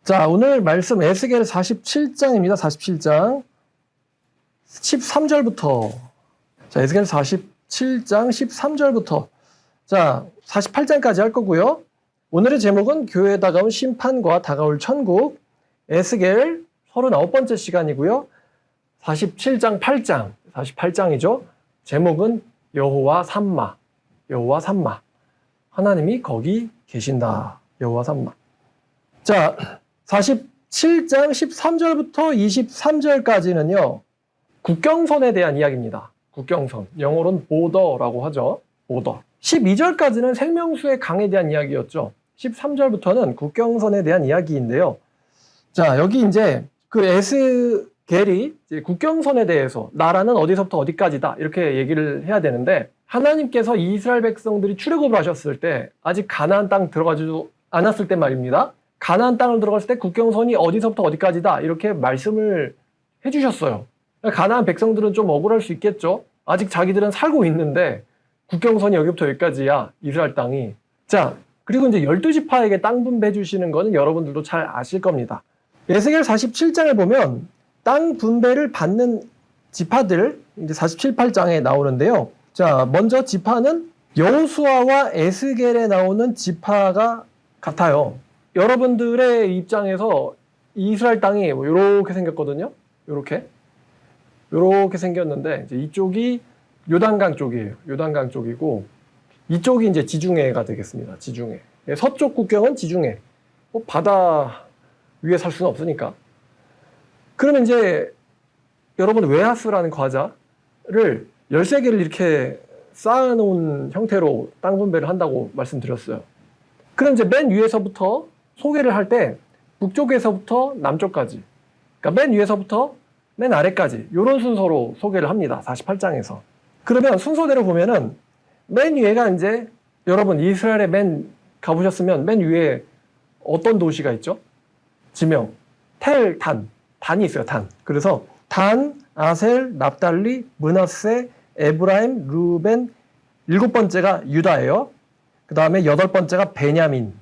자, 오늘 말씀 에스겔 47장입니다. 47장 13절부터 자, 에스겔 47장 13절부터 자, 48장까지 할 거고요. 오늘의 제목은 교회에 다가온 심판과 다가올 천국 에스겔 39번째 시간이고요. 47장 8장 48장이죠. 제목은 여호와 삼마 여호와 삼마 하나님이 거기 계신다. 여호와 삼마. 자, 47장 13절부터 23절까지는요. 국경선에 대한 이야기입니다. 국경선. 영어로는 보더라고 하죠. 보더. 12절까지는 생명수의 강에 대한 이야기였죠. 13절부터는 국경선에 대한 이야기인데요. 자, 여기 이제 그 에스겔이 이제 국경선에 대해서 나라는 어디서부터 어디까지다 이렇게 얘기를 해야 되는데 하나님께서 이스라엘 백성들이 출애굽을 하셨을 때 아직 가나안 땅 들어가지도 않았을 때 말입니다. 가나안 땅을 들어갔을 때 국경선이 어디서부터 어디까지다 이렇게 말씀을 해주셨어요. 가나안 백성들은 좀 억울할 수 있겠죠. 아직 자기들은 살고 있는데 국경선이 여기부터 여기까지야 이스라엘 땅이. 자, 그리고 이제 12지파에게 땅 분배해 주시는 거는 여러분들도 잘 아실 겁니다. 에스겔 47장을 보면 땅 분배를 받는 지파들 이제 47, 8장에 나오는데요. 자, 먼저 지파는 여호수아와 에스겔에 나오는 지파가 같아요. 여러분들의 입장에서 이스라엘 땅이 이렇게 생겼거든요. 이렇게 생겼는데 이제 이쪽이 요단강 쪽이에요. 요단강 쪽이고 이쪽이 이제 지중해가 되겠습니다. 지중해. 서쪽 국경은 지중해. 바다 위에 살 수는 없으니까. 그러면 이제 여러분 웨하스라는 과자를 13개를 이렇게 쌓아놓은 형태로 땅 분배를 한다고 말씀드렸어요. 그럼 이제 맨 위에서부터 소개를 할 때 북쪽에서부터 남쪽까지, 그러니까 맨 위에서부터 맨 아래까지 이런 순서로 소개를 합니다. 48장에서. 그러면 순서대로 보면은 맨 위에가 이제 여러분 이스라엘에 가보셨으면 맨 위에 어떤 도시가 있죠? 지명 텔, 단이 있어요. 단. 그래서 단, 아셀, 납달리, 므낫세, 에브라임, 루벤, 7번째가 유다예요. 그 다음에 8번째가 베냐민,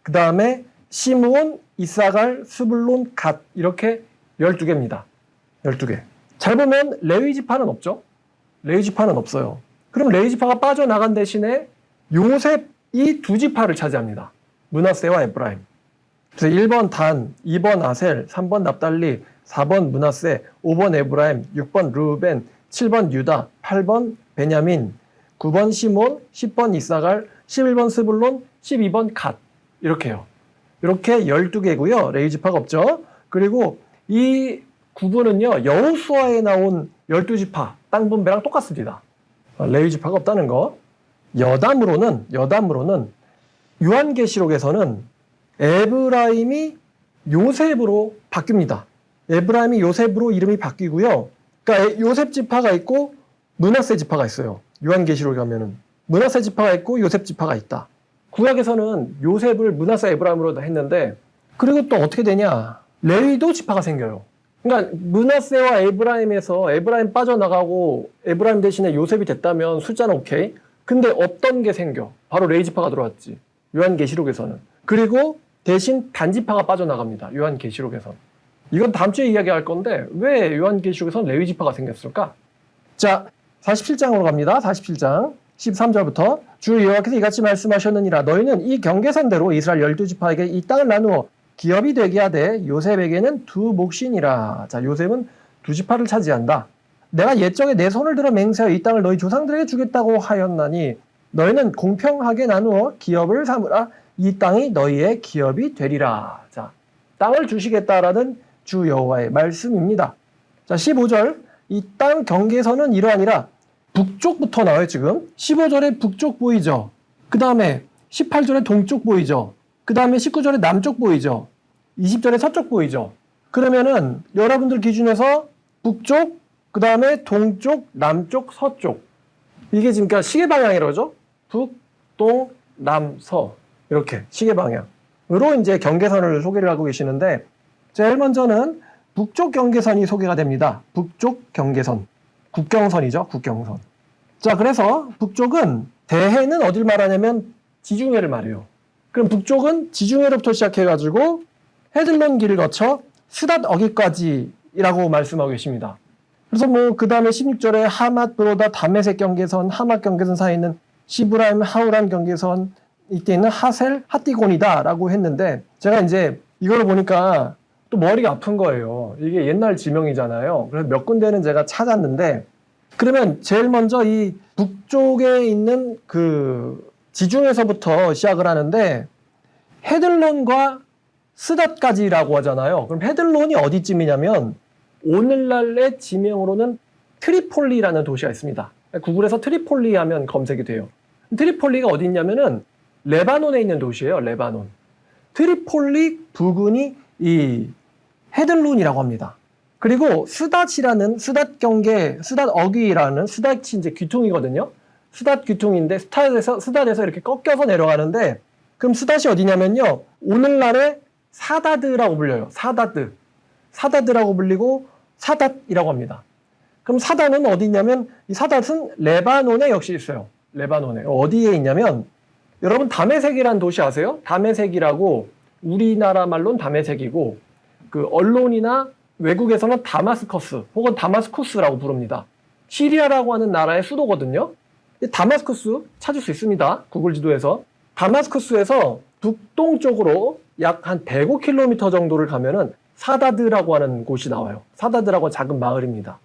그 다음에 시므온, 이사갈, 스불론, 갓 이렇게 12개입니다. 12개. 잘 보면 레위지파는 없죠. 레위지파는 없어요. 그럼 레위지파가 빠져나간 대신에 요셉이 2지파를 차지합니다. 므낫세와 에브라임. 그래서 1번 단, 2번 아셀, 3번 납달리, 4번 므낫세, 5번 에브라임, 6번 르벤, 7번 유다, 8번 베냐민, 9번 시몬, 10번 이사갈, 11번 스불론, 12번 갓 이렇게요. 이렇게 12개고요. 레위지파가 없죠. 그리고 이 구분은요. 여호수아에 나온 12지파 땅 분배랑 똑같습니다. 레위지파가 없다는 거. 여담으로는 요한계시록에서는 에브라임이 요셉으로 바뀝니다. 에브라임이 요셉으로 이름이 바뀌고요. 그러니까 요셉 지파가 있고 므낫세 지파가 있어요. 요한계시록에 가면은 므낫세 지파가 있고 요셉 지파가 있다. 구약에서는 요셉을 므낫세 에브라임으로 했는데 그리고 또 어떻게 되냐? 레위도 지파가 생겨요. 그러니까 므낫세와 에브라임에서 에브라임 빠져나가고 에브라임 대신에 요셉이 됐다면 숫자는 오케이. 근데 어떤 게 생겨? 바로 레위 지파가 들어왔지. 요한계시록에서는. 그리고 대신 단지파가 빠져나갑니다. 요한계시록에서는. 이건 다음 주에 이야기할 건데 왜 요한계시록에서는 레위 지파가 생겼을까? 자, 47장으로 갑니다. 47장 13절부터 주 여호와께서 이같이 말씀하셨느니라. 너희는 이 경계선대로 이스라엘 12지파에게 이 땅을 나누어 기업이 되게 하되 요셉에게는 2몫이니라. 자, 요셉은 2지파를 차지한다. 내가 옛적에 내 손을 들어 맹세하여 이 땅을 너희 조상들에게 주겠다고 하였나니 너희는 공평하게 나누어 기업을 삼으라. 이 땅이 너희의 기업이 되리라. 자, 땅을 주시겠다라는 주 여호와의 말씀입니다. 자, 15절 이 땅 경계선은 이러하니라. 북쪽부터 나와요. 지금 15절에 북쪽 보이죠. 그 다음에 18절에 동쪽 보이죠. 그 다음에 19절에 남쪽 보이죠. 20절에 서쪽 보이죠. 그러면은 여러분들 기준에서 북쪽, 그 다음에 동쪽, 남쪽, 서쪽. 이게 지금 그러니까 시계 방향이라고 하죠. 북, 동, 남, 서 이렇게 시계 방향으로 이제 경계선을 소개를 하고 계시는데 제일 먼저는 북쪽 경계선이 소개가 됩니다. 북쪽 경계선. 국경선이죠. 국경선. 자, 그래서 북쪽은 대해는 어딜 말하냐면 지중해를 말해요. 그럼 북쪽은 지중해로부터 시작해가지고 헤들론 길을 거쳐 스닷 어기까지라고 말씀하고 계십니다. 그래서 그 다음에 16절에 하맛 브로다 다메섹 경계선, 하맛 경계선 사이에 있는 시브라임 하우란 경계선, 이때 있는 하셀 핫디곤이다라고 했는데, 제가 이제 이걸 보니까 또 머리가 아픈 거예요. 이게 옛날 지명이잖아요. 그래서 몇 군데는 제가 찾았는데, 그러면 제일 먼저 이 북쪽에 있는 그 지중에서부터 시작을 하는데, 헤들론과 스닷까지라고 하잖아요. 그럼 헤들론이 어디쯤이냐면 오늘날의 지명으로는 트리폴리라는 도시가 있습니다. 구글에서 트리폴리 하면 검색이 돼요. 트리폴리가 어디 있냐면은 레바논에 있는 도시예요. 레바논. 트리폴리 부근이 이 헤들론이라고 합니다. 그리고 스닷이라는 스닷 경계, 스닷 어귀라는 스닷이 이제 귀퉁이거든요. 스닷 귀퉁인데 스닷에서 이렇게 꺾여서 내려가는데, 그럼 스닷이 어디냐면요. 오늘날의 사다드라고 불려요. 사다드라고 불리고 사닷이라고 합니다. 그럼 사닷은 어디 있냐면, 이 사닷은 레바논에 역시 있어요. 레바논에. 어디에 있냐면, 여러분 다메섹이라는 도시 아세요? 다메섹이라고, 우리나라 말로는 다메섹이고, 그 언론이나 외국에서는 다마스커스 혹은 다마스쿠스라고 부릅니다. 시리아라고 하는 나라의 수도거든요. 다마스쿠스 찾을 수 있습니다. 구글 지도에서. 다마스쿠스에서 북동쪽으로 약 한 105km 정도를 가면은 사다드라고 하는 곳이 나와요. 사다드라고 작은 마을입니다.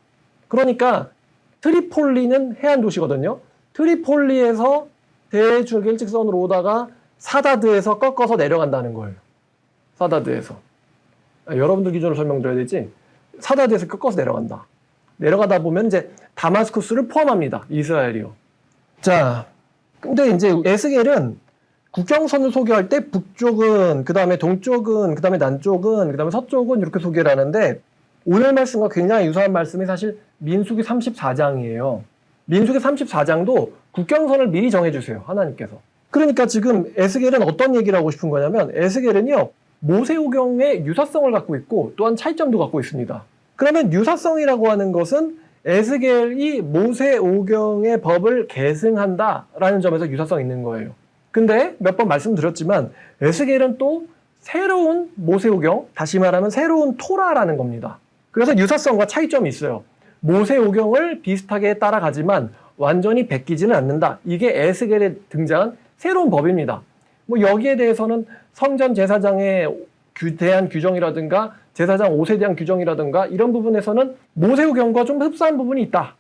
그러니까 트리폴리는 해안 도시거든요. 트리폴리에서 대충 일직선으로 오다가 사다드에서 꺾어서 내려간다는 거예요. 사다드에서. 여러분들 기준으로 설명드려야 되지. 사다드에서 꺾어서 내려간다. 내려가다 보면 이제 다마스쿠스를 포함합니다. 이스라엘이요. 자, 근데 이제 에스겔은 국경선을 소개할 때 북쪽은, 그 다음에 동쪽은, 그 다음에 남쪽은, 그 다음에 서쪽은 이렇게 소개를 하는데, 오늘 말씀과 굉장히 유사한 말씀이 사실 민수기 34장이에요. 민수기 34장도 국경선을 미리 정해주세요. 하나님께서. 그러니까 지금 에스겔은 어떤 얘기를 하고 싶은 거냐면, 에스겔은요, 모세오경의 유사성을 갖고 있고 또한 차이점도 갖고 있습니다. 그러면 유사성이라고 하는 것은 에스겔이 모세오경의 법을 계승한다라는 점에서 유사성이 있는 거예요. 근데 몇 번 말씀드렸지만 에스겔은 또 새로운 모세오경, 다시 말하면 새로운 토라라는 겁니다. 그래서 유사성과 차이점이 있어요. 모세오경을 비슷하게 따라가지만 완전히 베끼지는 않는다. 이게 에스겔에 등장한 새로운 법입니다. 여기에 대해서는 성전 제사장에 대한 규정이라든가 제사장 옷에 대한 규정이라든가 이런 부분에서는 모세오경과 좀 흡사한 부분이 있다.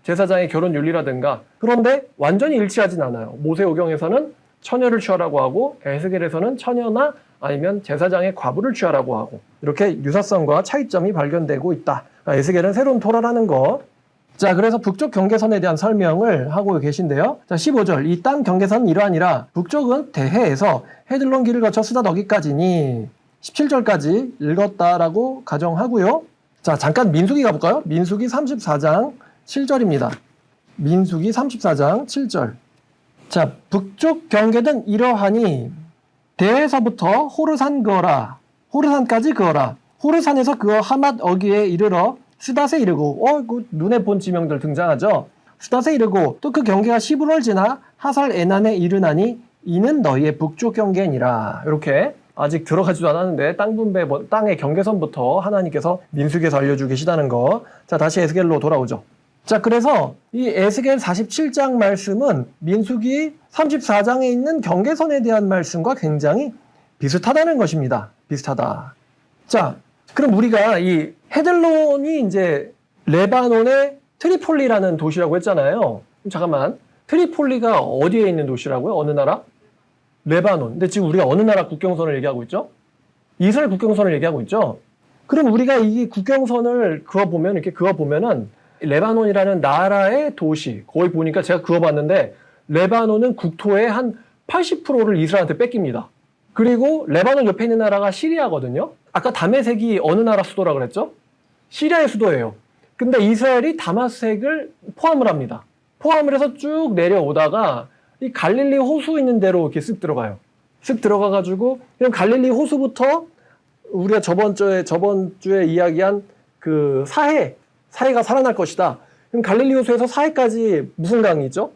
제사장의 결혼 윤리라든가. 그런데 완전히 일치하진 않아요. 모세오경에서는 처녀를 취하라고 하고 에스겔에서는 처녀나 아니면 제사장의 과부를 취하라고 하고, 이렇게 유사성과 차이점이 발견되고 있다. 에스겔은 새로운 토라라는 거. 자, 그래서 북쪽 경계선에 대한 설명을 하고 계신데요. 자, 15절. 이 땅 경계선은 이러하니라. 북쪽은 대해에서 헤들론 길을 거쳐 스닷 어기까지니 17절까지 읽었다라고 가정하고요. 자, 잠깐 민수기 가볼까요? 민수기 34장 7절입니다. 민수기 34장 7절. 자, 북쪽 경계는 이러하니 대에서부터 호르산 그어라. 호르산까지 그어라. 호르산에서 그어 하맛 어기에 이르러 스닷에 이르고, 그 눈에 본 지명들 등장하죠. 스닷에 이르고 또 그 경계가 시브를 지나 하살 에난에 이르나니 이는 너희의 북쪽 경계니라. 이렇게 아직 들어가지도 않았는데 땅 분배, 땅의 경계선부터 하나님께서 민수기에서 알려주고 계시다는 거. 자, 다시 에스겔로 돌아오죠. 자, 그래서 이 에스겔 47장 말씀은 민수기 34장에 있는 경계선에 대한 말씀과 굉장히 비슷하다는 것입니다. 비슷하다. 자, 그럼 우리가 이 헤들론이 이제 레바논의 트리폴리라는 도시라고 했잖아요. 잠깐만. 트리폴리가 어디에 있는 도시라고요? 어느 나라? 레바논. 근데 지금 우리가 어느 나라 국경선을 얘기하고 있죠? 이스라엘 국경선을 얘기하고 있죠? 그럼 우리가 이 국경선을 그어보면은 레바논이라는 나라의 도시, 거의 보니까 제가 그어봤는데 레바논은 국토의 한 80%를 이스라엘한테 뺏깁니다. 그리고 레바논 옆에 있는 나라가 시리아거든요. 아까 다메섹이 어느 나라 수도라 그랬죠? 시리아의 수도예요. 근데 이스라엘이 다메섹을 포함을 합니다. 포함을 해서 쭉 내려오다가 이 갈릴리 호수 있는 데로 이렇게 쓱 들어가요. 쓱 들어가가지고 그럼 갈릴리 호수부터 우리가 저번 주에 이야기한 그 사해가 살아날 것이다. 그럼 갈릴리 호수에서 사해까지 무슨 강이 있죠?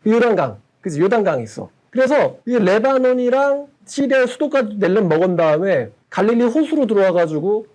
요단강. 그치? 요단강이 있어. 그래서 이 레바논이랑 시리아의 수도까지 낼름 먹은 다음에 갈릴리 호수로 들어와가지고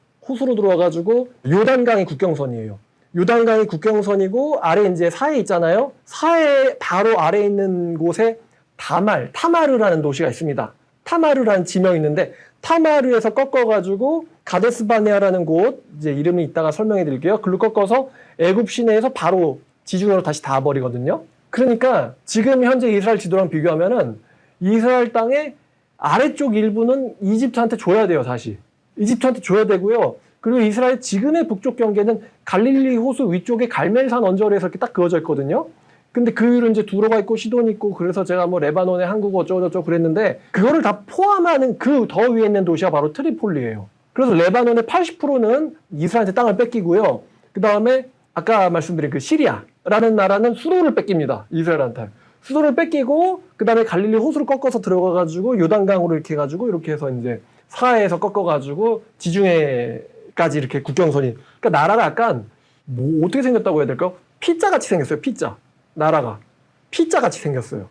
요단강이 국경선이에요. 요단강이 국경선이고 아래 이제 사해 있잖아요. 사해 바로 아래 있는 곳에 타마르라는 도시가 있습니다. 타마르라는 지명이 있는데 타마르에서 꺾어가지고 가데스바네아라는 곳 이제 이름이 이따가 설명해 드릴게요. 글로 꺾어서 애굽 시내에서 바로 지중해로 다시 닿아버리거든요. 그러니까 지금 현재 이스라엘 지도랑 비교하면은 이스라엘 땅의 아래쪽 일부는 이집트한테 줘야 돼요. 다시 이집트한테 줘야 되고요. 그리고 이스라엘 지금의 북쪽 경계는 갈릴리 호수 위쪽에 갈멜산 언저리에서 이렇게 딱 그어져 있거든요. 근데 그 위로 이제 두로가 있고 시돈이 있고 그래서 제가 뭐 레바논의 한국 어쩌고저쩌고 그랬는데 그거를 다 포함하는 그 더 위에 있는 도시가 바로 트리폴리예요. 그래서 레바논의 80%는 이스라엘한테 땅을 뺏기고요. 그 다음에 아까 말씀드린 그 시리아라는 나라는 수도를 뺏깁니다. 이스라엘한테. 수도를 뺏기고 그 다음에 갈릴리 호수를 꺾어서 들어가가지고 요단강으로 이렇게 해가지고 이렇게 해서 이제 사해에서 꺾어가지고 지중해까지 이렇게 국경선이. 그러니까 나라가 약간 뭐 어떻게 생겼다고 해야 될까요? 피자같이 생겼어요. 피자. 나라가 피자같이 생겼어요.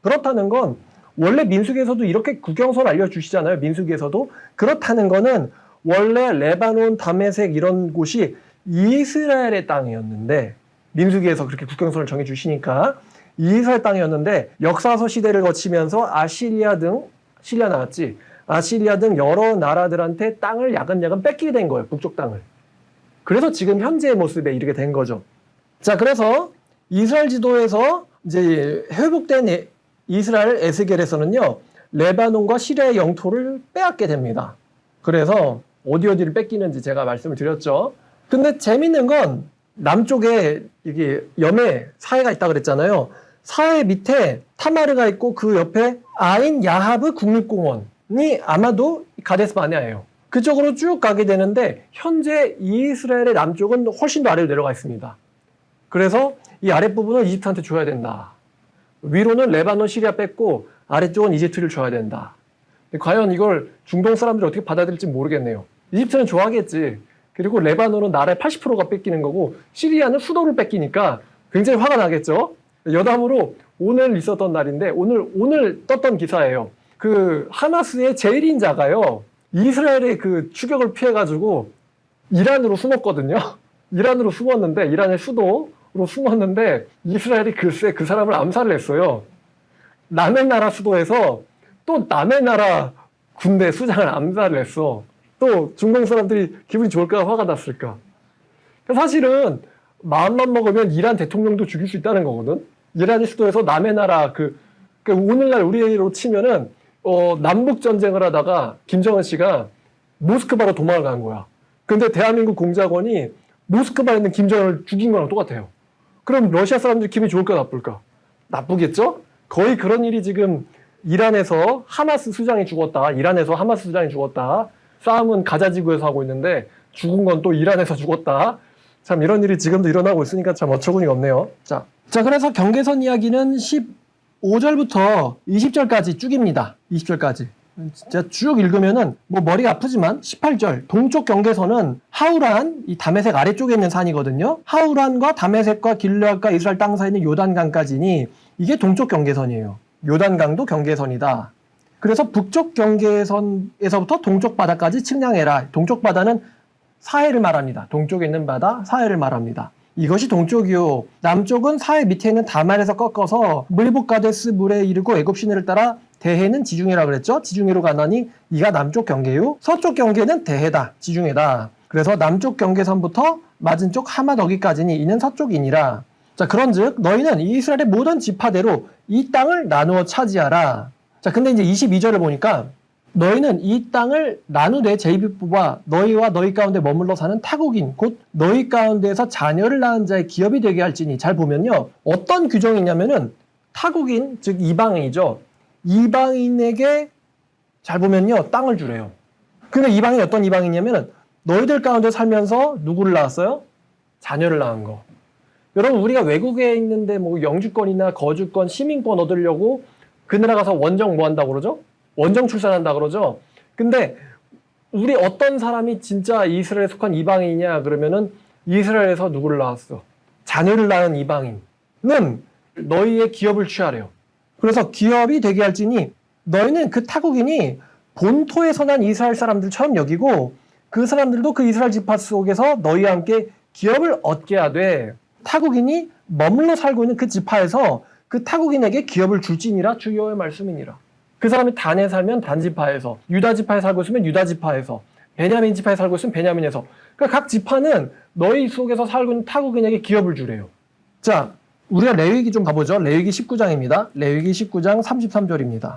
그렇다는 건 원래 민수기에서도 이렇게 국경선 알려주시잖아요. 민수기에서도. 그렇다는 거는 원래 레바논, 다메섹 이런 곳이 이스라엘의 땅이었는데 민수기에서 그렇게 국경선을 정해주시니까 이스라엘 땅이었는데 역사서 시대를 거치면서 아시리아 등 여러 나라들한테 땅을 야금야금 뺏기게 된 거예요. 북쪽 땅을. 그래서 지금 현재의 모습에 이르게 된 거죠. 자, 그래서 이스라엘 지도에서 이제 회복된 이스라엘 에스겔에서는요, 레바논과 시리아의 영토를 빼앗게 됩니다. 그래서 어디를 뺏기는지 제가 말씀을 드렸죠. 근데 재밌는 건 남쪽에 이게 염해 사해가 있다 그랬잖아요. 사해 밑에 타마르가 있고 그 옆에 아인 야하브 국립공원이 아마도 가데스 바네아예요. 그쪽으로 쭉 가게 되는데 현재 이스라엘의 남쪽은 훨씬 더 아래로 내려가 있습니다. 그래서 이 아랫부분을 이집트한테 줘야 된다. 위로는 레바논, 시리아 뺏고 아래쪽은 이집트를 줘야 된다. 과연 이걸 중동 사람들이 어떻게 받아들일지 모르겠네요. 이집트는 좋아하겠지. 그리고 레바논은 나라의 80%가 뺏기는 거고 시리아는 수도를 뺏기니까 굉장히 화가 나겠죠. 여담으로 오늘 있었던 날인데 오늘 떴던 기사예요. 그 하마스의 제일인자가요. 이스라엘의 그 추격을 피해가지고 이란으로 숨었거든요. 이란으로 숨었는데 이란의 수도로 숨었는데 이스라엘이 글쎄 그 사람을 암살을 했어요. 남의 나라 수도에서 또 남의 나라 군대 수장을 암살을 했어. 또 중동 사람들이 기분이 좋을까 화가 났을까. 사실은 마음만 먹으면 이란 대통령도 죽일 수 있다는 거거든. 이란의 수도에서 남의 나라 오늘날 우리로 치면은 남북 전쟁을 하다가 김정은 씨가 모스크바로 도망을 간 거야. 근데 대한민국 공작원이 모스크바에 있는 김정은을 죽인 거랑 똑같아요. 그럼 러시아 사람들이 기분이 좋을까 나쁠까? 나쁘겠죠? 거의 그런 일이 지금 이란에서 하마스 수장이 죽었다. 싸움은 가자 지구에서 하고 있는데 죽은 건 또 이란에서 죽었다. 참 이런 일이 지금도 일어나고 있으니까 참 어처구니가 없네요. 자, 그래서 경계선 이야기는 15절부터 20절까지 쭉입니다. 20절까지. 진짜 쭉 읽으면은 뭐 머리가 아프지만 18절 동쪽 경계선은 하우란 이 다메섹 아래쪽에 있는 산이거든요. 하우란과 다메섹과 길르앗과 이스라엘 땅 사이에 있는 요단강까지니 이게 동쪽 경계선이에요. 요단강도 경계선이다. 그래서 북쪽 경계선에서부터 동쪽 바다까지 측량해라. 동쪽 바다는 사해를 말합니다. 동쪽에 있는 바다 사해를 말합니다. 이것이 동쪽이요. 남쪽은 사해 밑에 있는 다말에서 꺾어서 물복가데스 물에 이르고 애굽 시내를 따라 대해는 지중해라 그랬죠. 지중해로 가나니 이가 남쪽 경계요. 서쪽 경계는 대해다. 지중해다. 그래서 남쪽 경계선부터 맞은 쪽 하마더기까지니 이는 서쪽이니라. 자, 그런즉 너희는 이스라엘의 모든 지파대로 이 땅을 나누어 차지하라. 자, 근데 이제 22절을 보니까 너희는 이 땅을 나누되 제비뽑아 너희와 너희 가운데 머물러 사는 타국인 곧 너희 가운데에서 자녀를 낳은 자의 기업이 되게 할지니. 잘 보면요. 어떤 규정이 있냐면은 타국인 즉 이방인이죠. 이방인에게 잘 보면요. 땅을 주래요. 근데 이방인이 어떤 이방인이냐면은 너희들 가운데 살면서 누구를 낳았어요? 자녀를 낳은 거. 여러분 우리가 외국에 있는데 뭐 영주권이나 거주권, 시민권 얻으려고 그 나라 가서 원정 뭐 한다고 그러죠? 원정 출산한다 그러죠? 근데 우리 어떤 사람이 진짜 이스라엘에 속한 이방인이냐 그러면은 이스라엘에서 누구를 낳았어? 자녀를 낳은 이방인은 너희의 기업을 취하래요. 그래서 기업이 되게 할지니 너희는 그 타국인이 본토에서 난 이스라엘 사람들처럼 여기고 그 사람들도 그 이스라엘 지파 속에서 너희와 함께 기업을 얻게 하되 타국인이 머물러 살고 있는 그 지파에서 그 타국인에게 기업을 줄지니라 주 여호와의 말씀이니라. 그 사람이 단에 살면 단 지파에서, 유다 지파에 살고 있으면 유다 지파에서, 베냐민 지파에 살고 있으면 베냐민에서. 그러니까 각 지파는 너희 속에서 살고 있는 타국인에게 기업을 주래요. 자, 우리가 레위기 좀 가보죠. 레위기 19장입니다. 레위기 19장 33절입니다.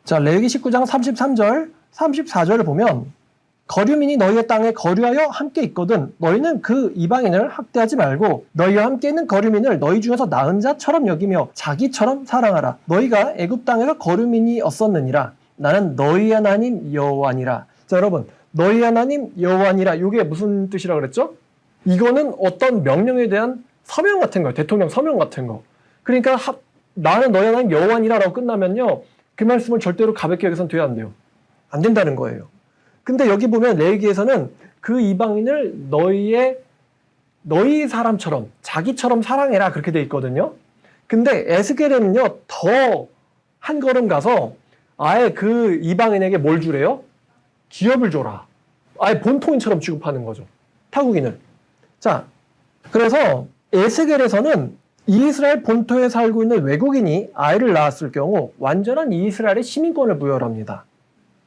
자, 레위기 19장 33절, 34절을 보면 거류민이 너희의 땅에 거류하여 함께 있거든 너희는 그 이방인을 학대하지 말고 너희와 함께 있는 거류민을 너희 중에서 나은 자처럼 여기며 자기처럼 사랑하라. 너희가 애굽 땅에서 거류민이었었느니라. 나는 너희 하나님 여호와니라. 자, 여러분, 너희 하나님 여호와니라. 이게 무슨 뜻이라고 그랬죠? 이거는 어떤 명령에 대한 서명 같은 거예요. 대통령 서명 같은 거. 그러니까 나는 너희 하나님 여호와니라라고 끝나면요, 그 말씀을 절대로 가볍게 여기서는 돼야 안 돼요. 안 된다는 거예요. 근데 여기 보면 레위기에서는 그 이방인을 너희 사람처럼 자기처럼 사랑해라 그렇게 돼 있거든요. 근데 에스겔에는요 더 한 걸음 가서 아예 그 이방인에게 뭘 주래요? 기업을 줘라. 아예 본토인처럼 취급하는 거죠. 타국인을. 자, 그래서 에스겔에서는 이스라엘 본토에 살고 있는 외국인이 아이를 낳았을 경우 완전한 이스라엘의 시민권을 부여합니다.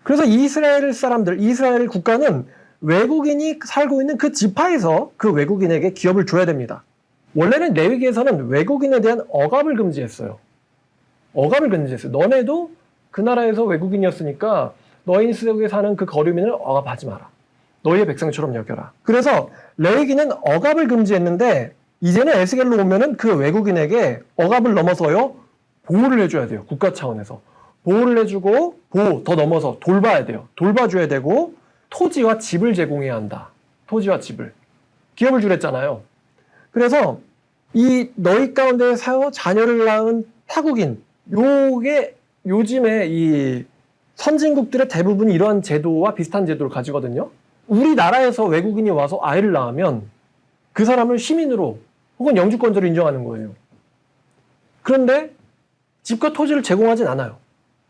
그래서 이스라엘 사람들, 이스라엘 국가는 외국인이 살고 있는 그 지파에서 그 외국인에게 기업을 줘야 됩니다. 원래는 레위기에서는 외국인에 대한 억압을 금지했어요. 억압을 금지했어요. 너네도 그 나라에서 외국인이었으니까 너희 속에 사는 그 거류민을 억압하지 마라. 너희의 백성처럼 여겨라. 그래서 레위기는 억압을 금지했는데 이제는 에스겔로 오면은 그 외국인에게 억압을 넘어서요 보호를 해줘야 돼요. 국가 차원에서. 보호를 해주고 더 넘어서 돌봐야 돼요. 돌봐줘야 되고 토지와 집을 제공해야 한다. 토지와 집을. 기업을 주랬잖아요. 그래서 이 너희 가운데 사여 자녀를 낳은 타국인, 요게 요즘에 이 선진국들의 대부분이 이러한 제도와 비슷한 제도를 가지거든요. 우리나라에서 외국인이 와서 아이를 낳으면 그 사람을 시민으로 혹은 영주권자로 인정하는 거예요. 그런데 집과 토지를 제공하진 않아요.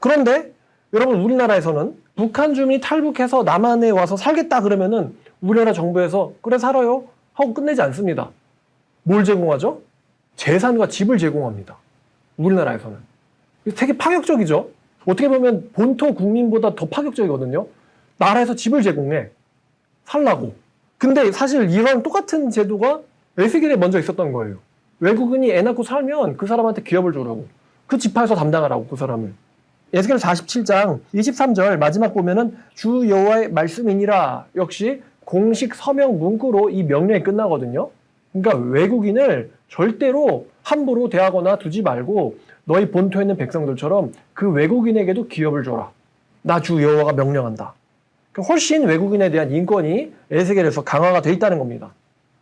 그런데 여러분, 우리나라에서는 북한 주민이 탈북해서 남한에 와서 살겠다 그러면은 우리나라 정부에서 그래 살아요 하고 끝내지 않습니다. 뭘 제공하죠? 재산과 집을 제공합니다. 우리나라에서는. 되게 파격적이죠? 어떻게 보면 본토 국민보다 더 파격적이거든요. 나라에서 집을 제공해. 살라고. 근데 사실 이런 똑같은 제도가 에스겔에 먼저 있었던 거예요. 외국인이 애 낳고 살면 그 사람한테 기업을 주라고. 그 지파에서 담당하라고, 그 사람을. 에스겔 47장 23절 마지막 보면은 주 여호와의 말씀이니라 역시 공식 서명 문구로 이 명령이 끝나거든요. 그러니까 외국인을 절대로 함부로 대하거나 두지 말고 너희 본토에 있는 백성들처럼 그 외국인에게도 기업을 줘라. 나 주 여호와가 명령한다. 그러니까 훨씬 외국인에 대한 인권이 에스겔에서 강화가 돼 있다는 겁니다.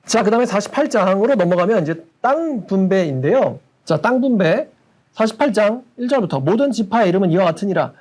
자, 그 다음에 48장으로 넘어가면 이제 땅 분배인데요. 자, 땅 분배 48장 1절부터 모든 지파의 이름은 이와 같으니라.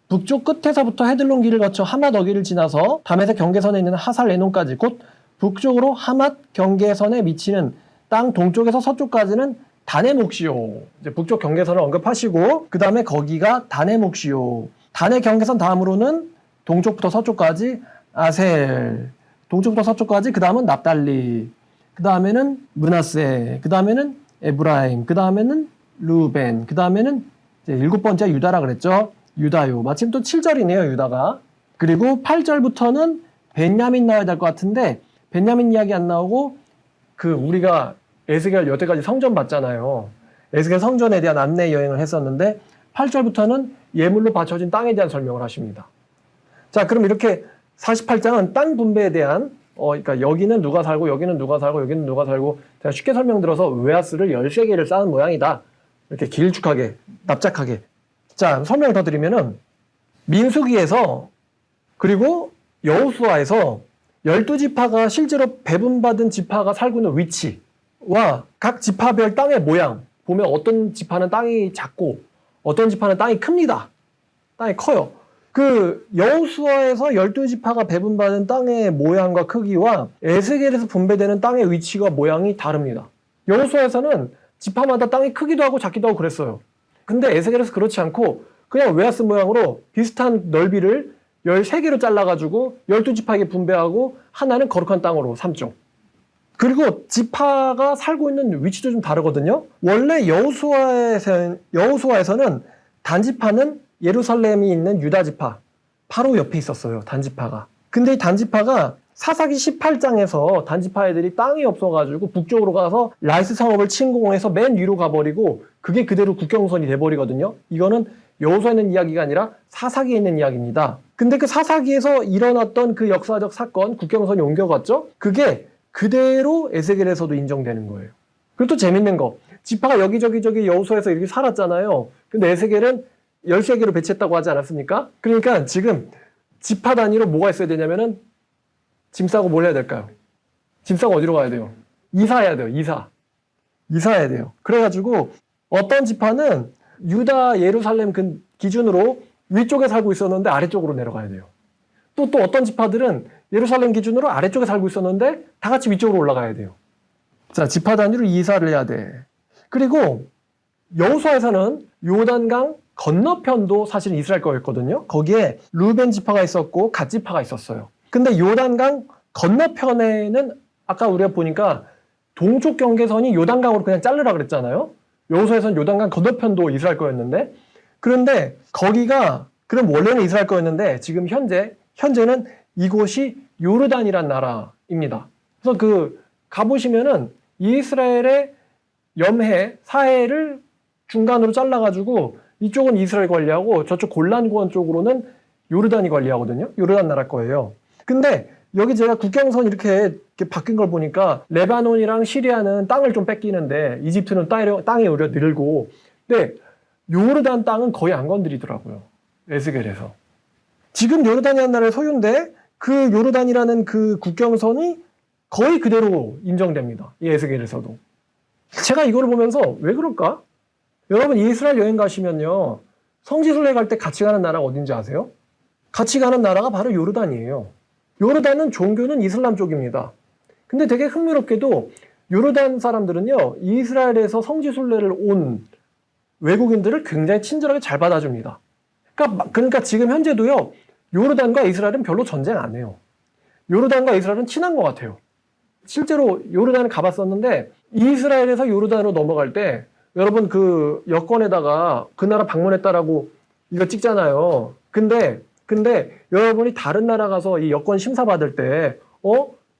북쪽 끝에서부터 헤들론 길을 거쳐 하맛 어귀를 지나서 다메섹 경계선에 있는 하살 에논까지 곧 북쪽으로 하맛 경계선에 미치는 땅 동쪽에서 서쪽까지는 단의 몫이요. 이제 북쪽 경계선을 언급하시고 그 다음에 거기가 단의 몫이요. 단의 경계선 다음으로는 동쪽부터 서쪽까지 아셀, 동쪽부터 서쪽까지, 그 다음은 납달리, 그 다음에는 므낫세, 그 다음에는 에브라임, 그 다음에는 루벤, 그 다음에는 일곱 번째 유다라 그랬죠. 유다요. 마침 또 7절이네요, 유다가. 그리고 8절부터는 베냐민 나와야 될 것 같은데 베냐민 이야기 안 나오고 우리가 에스겔 여태까지 성전 봤잖아요. 에스겔 성전에 대한 안내 여행을 했었는데 8절부터는 예물로 바쳐진 땅에 대한 설명을 하십니다. 자, 그럼 이렇게 48장은 땅 분배에 대한 그러니까 여기는 누가 살고 여기는 누가 살고 여기는 누가 살고 제가 쉽게 설명드려서 웨하스를 13개를 쌓은 모양이다. 이렇게 길쭉하게 납작하게. 자, 설명을 더 드리면은 민수기에서 그리고 여호수아에서 12지파가 실제로 배분받은 지파가 살고 있는 위치와 각 지파별 땅의 모양 보면 어떤 지파는 땅이 작고 어떤 지파는 땅이 큽니다. 땅이 커요. 그 여호수아에서 12지파가 배분받은 땅의 모양과 크기와 에스겔에서 분배되는 땅의 위치와 모양이 다릅니다. 여호수아에서는 지파마다 땅이 크기도 하고 작기도 하고 그랬어요. 근데 에스겔에서 그렇지 않고 그냥 웨하스 모양으로 비슷한 넓이를 13개로 잘라가지고 12지파에게 분배하고 하나는 거룩한 땅으로 삼죠. 그리고 지파가 살고 있는 위치도 좀 다르거든요. 원래 여호수아에서는 단지파는 예루살렘이 있는 유다 지파 바로 옆에 있었어요. 단지파가. 근데 이 단지파가 사사기 18장에서 단지파 애들이 땅이 없어가지고 북쪽으로 가서 라이스 성읍을 침공해서 맨 위로 가버리고 그게 그대로 국경선이 돼버리거든요. 이거는 여호수아에 있는 이야기가 아니라 사사기에 있는 이야기입니다. 근데 그 사사기에서 일어났던 그 역사적 사건, 국경선이 옮겨갔죠? 그게 그대로 에스겔에서도 인정되는 거예요. 그리고 또 재밌는 거, 지파가 여기저기 여호수아에서 이렇게 살았잖아요. 근데 에스겔은 13개로 배치했다고 하지 않았습니까? 그러니까 지금 지파 단위로 뭐가 있어야 되냐면은 짐 싸고 뭘 해야 될까요? 짐 싸고 어디로 가야 돼요? 이사해야 돼요. 이사해야 돼요. 그래가지고 어떤 지파는 유다 예루살렘 기준으로 위쪽에 살고 있었는데 아래쪽으로 내려가야 돼요. 또 어떤 지파들은 예루살렘 기준으로 아래쪽에 살고 있었는데 다 같이 위쪽으로 올라가야 돼요. 자, 지파 단위로 이사를 해야 돼. 그리고 여호수아에서는 요단강 건너편도 사실 이스라엘 거였거든요. 거기에 루벤 지파가 있었고 갓 지파가 있었어요. 근데 요단강 건너편에는 아까 우리가 보니까 동쪽 경계선이 요단강으로 그냥 자르라 그랬잖아요. 여호수아에서는 요단강 건너편도 이스라엘 거였는데, 그런데 거기가 그럼 원래는 이스라엘 거였는데 지금 현재는 이곳이 요르단이란 나라입니다. 그래서 가보시면은 이스라엘의 염해 사해를 중간으로 잘라가지고 이쪽은 이스라엘 관리하고 저쪽 골란고원 쪽으로는 요르단이 관리하거든요. 요르단 나라 거예요. 근데 여기 제가 국경선 이렇게 바뀐 걸 보니까 레바논이랑 시리아는 땅을 좀 뺏기는데 이집트는 땅이 오히려 늘고, 근데 요르단 땅은 거의 안 건드리더라고요. 에스겔에서. 지금 요르단이라는 나라의 소유인데 그 요르단이라는 그 국경선이 거의 그대로 인정됩니다. 이 에스겔에서도. 제가 이거를 보면서 왜 그럴까? 여러분 이스라엘 여행 가시면요. 성지순례 갈 때 같이 가는 나라가 어딘지 아세요? 같이 가는 나라가 바로 요르단이에요. 요르단은 종교는 이슬람 쪽입니다. 근데 되게 흥미롭게도 요르단 사람들은요. 이스라엘에서 성지순례를 온 외국인들을 굉장히 친절하게 잘 받아줍니다. 그러니까 지금 현재도요. 요르단과 이스라엘은 별로 전쟁 안 해요. 요르단과 이스라엘은 친한 것 같아요. 실제로 요르단을 가봤었는데 이스라엘에서 요르단으로 넘어갈 때 여러분 그 여권에다가 그 나라 방문했다라고 이거 찍잖아요. 근데 여러분이 다른 나라 가서 이 여권 심사 받을 때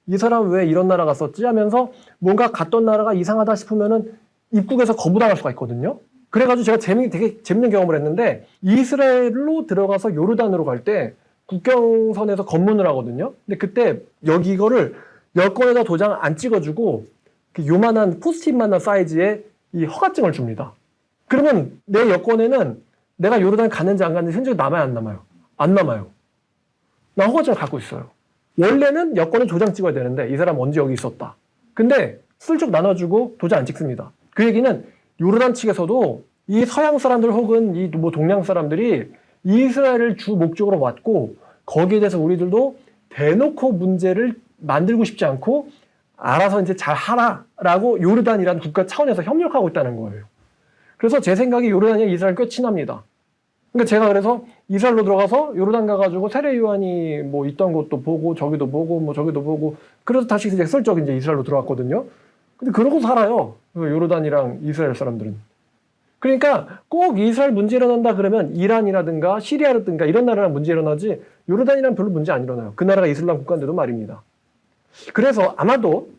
이 사람 왜 이런 나라 갔었지 하면서 뭔가 갔던 나라가 이상하다 싶으면은 입국에서 거부당할 수가 있거든요. 그래가지고 제가 되게 재밌는 경험을 했는데 이스라엘로 들어가서 요르단으로 갈 때 국경선에서 검문을 하거든요. 근데 그때 이거를 여권에다 도장 안 찍어주고 요만한 포스트잇만한 사이즈의 이 허가증을 줍니다. 그러면 내 여권에는 내가 요르단 갔는지 안 갔는지 흔적이 남아요, 안 남아요? 안 남아요. 나 허가증을 갖고 있어요. 원래는 여권에 도장 찍어야 되는데 이 사람 언제 여기 있었다. 근데 슬쩍 나눠주고 도장 안 찍습니다. 그 얘기는 요르단 측에서도 이 서양 사람들 혹은 이 동양 사람들이 이스라엘을 주 목적으로 왔고 거기에 대해서 우리들도 대놓고 문제를 만들고 싶지 않고 알아서 이제 잘 하라라고 요르단이라는 국가 차원에서 협력하고 있다는 거예요. 그래서 제 생각에 요르단이랑 이스라엘 꽤 친합니다. 그러니까 제가 그래서 이스라엘로 들어가서 요르단 가가지고 세례 요한이 뭐 있던 곳도 보고 저기도 보고 뭐 저기도 보고 그래서 다시 이제 슬쩍 이제 이스라엘로 들어왔거든요. 근데 그러고 살아요. 요르단이랑 이스라엘 사람들은. 그러니까 꼭 이스라엘 문제 일어난다 그러면 이란이라든가 시리아라든가 이런 나라랑 문제 일어나지 요르단이랑 별로 문제 안 일어나요. 그 나라가 이슬람 국가인데도 말입니다. 그래서 아마도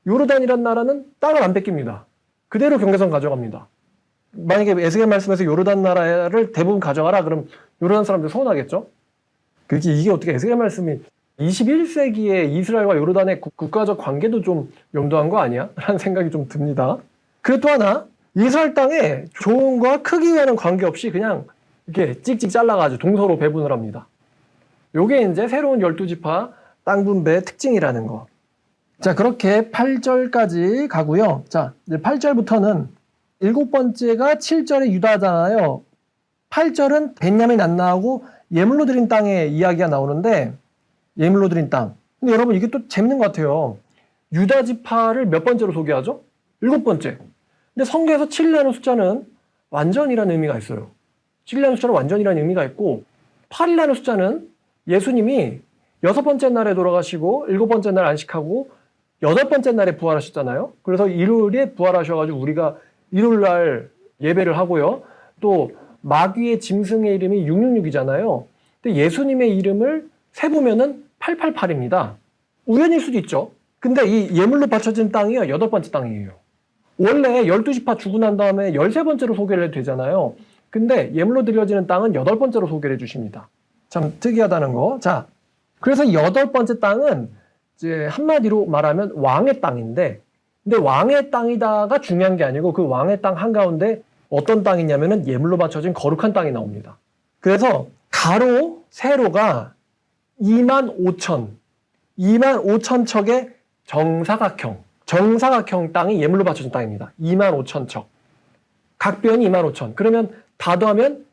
요르단이란 나라는 땅을 안 뺏깁니다. 그대로 경계선 가져갑니다. 만약에 에스겔 말씀에서 요르단 나라를 대부분 가져가라 그럼 요르단 사람들 서운하겠죠? 이게 어떻게 에스겔 말씀이 21세기에 이스라엘과 요르단의 국가적 관계도 좀 염두한 거 아니야? 라는 생각이 좀 듭니다. 그리고 또 하나 이스라엘 땅에 조음과 크기와는 관계없이 그냥 이렇게 찍찍 잘라가지고 동서로 배분을 합니다. 요게 이제 새로운 12지파 땅 분배의 특징이라는 거. 자, 그렇게 8절까지 가고요. 자, 이제 8절부터는 7번째가 7절의 유다잖아요. 8절은 벤야민 안 나오고 예물로 드린 땅의 이야기가 나오는데 예물로 드린 땅. 근데 여러분 이게 또 재밌는 것 같아요. 유다 지파를 몇 번째로 소개하죠? 7번째. 근데 성경에서 7이라는 숫자는 완전이라는 의미가 있어요. 7이라는 숫자는 완전이라는 의미가 있고 8이라는 숫자는 예수님이 6번째 날에 돌아가시고 7번째 날 안식하고 8번째 날에 부활하셨잖아요. 그래서 일요일에 부활하셔가지고 우리가 일요일 날 예배를 하고요. 또 마귀의 짐승의 이름이 666이잖아요. 근데 예수님의 이름을 세보면은 888입니다. 우연일 수도 있죠. 근데 이 예물로 바쳐진 땅이요, 8번째 땅이에요. 원래 12지파 주고 난 다음에 13번째로 소개를 해도 되잖아요. 근데 예물로 드려지는 땅은 8번째로 소개를 해주십니다. 참 특이하다는 거. 자, 그래서 8번째 땅은 이제 한마디로 말하면 왕의 땅인데, 근데 왕의 땅이다가 중요한 게 아니고 그 왕의 땅 한가운데 어떤 땅이냐면은 예물로 바쳐진 거룩한 땅이 나옵니다. 그래서 가로, 세로가 25,000 척의 정사각형 땅이 예물로 바쳐진 땅입니다. 25,000척. 각 변이 25,000. 그러면 다 더하면